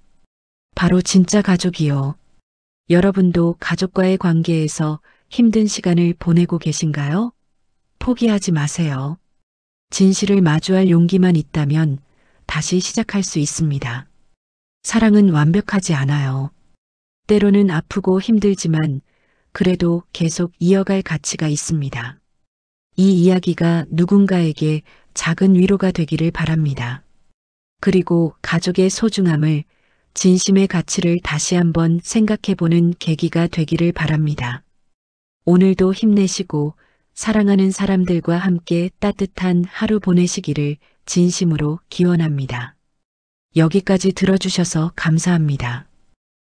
바로 진짜 가족이요. 여러분도 가족과의 관계에서 힘든 시간을 보내고 계신가요? 포기하지 마세요. 진실을 마주할 용기만 있다면 다시 시작할 수 있습니다. 사랑은 완벽하지 않아요. 때로는 아프고 힘들지만 그래도 계속 이어갈 가치가 있습니다. 이 이야기가 누군가에게 작은 위로가 되기를 바랍니다. 그리고 가족의 소중함을, 진심의 가치를 다시 한번 생각해보는 계기가 되기를 바랍니다. 오늘도 힘내시고 사랑하는 사람들과 함께 따뜻한 하루 보내시기를 진심으로 기원합니다. 여기까지 들어주셔서 감사합니다.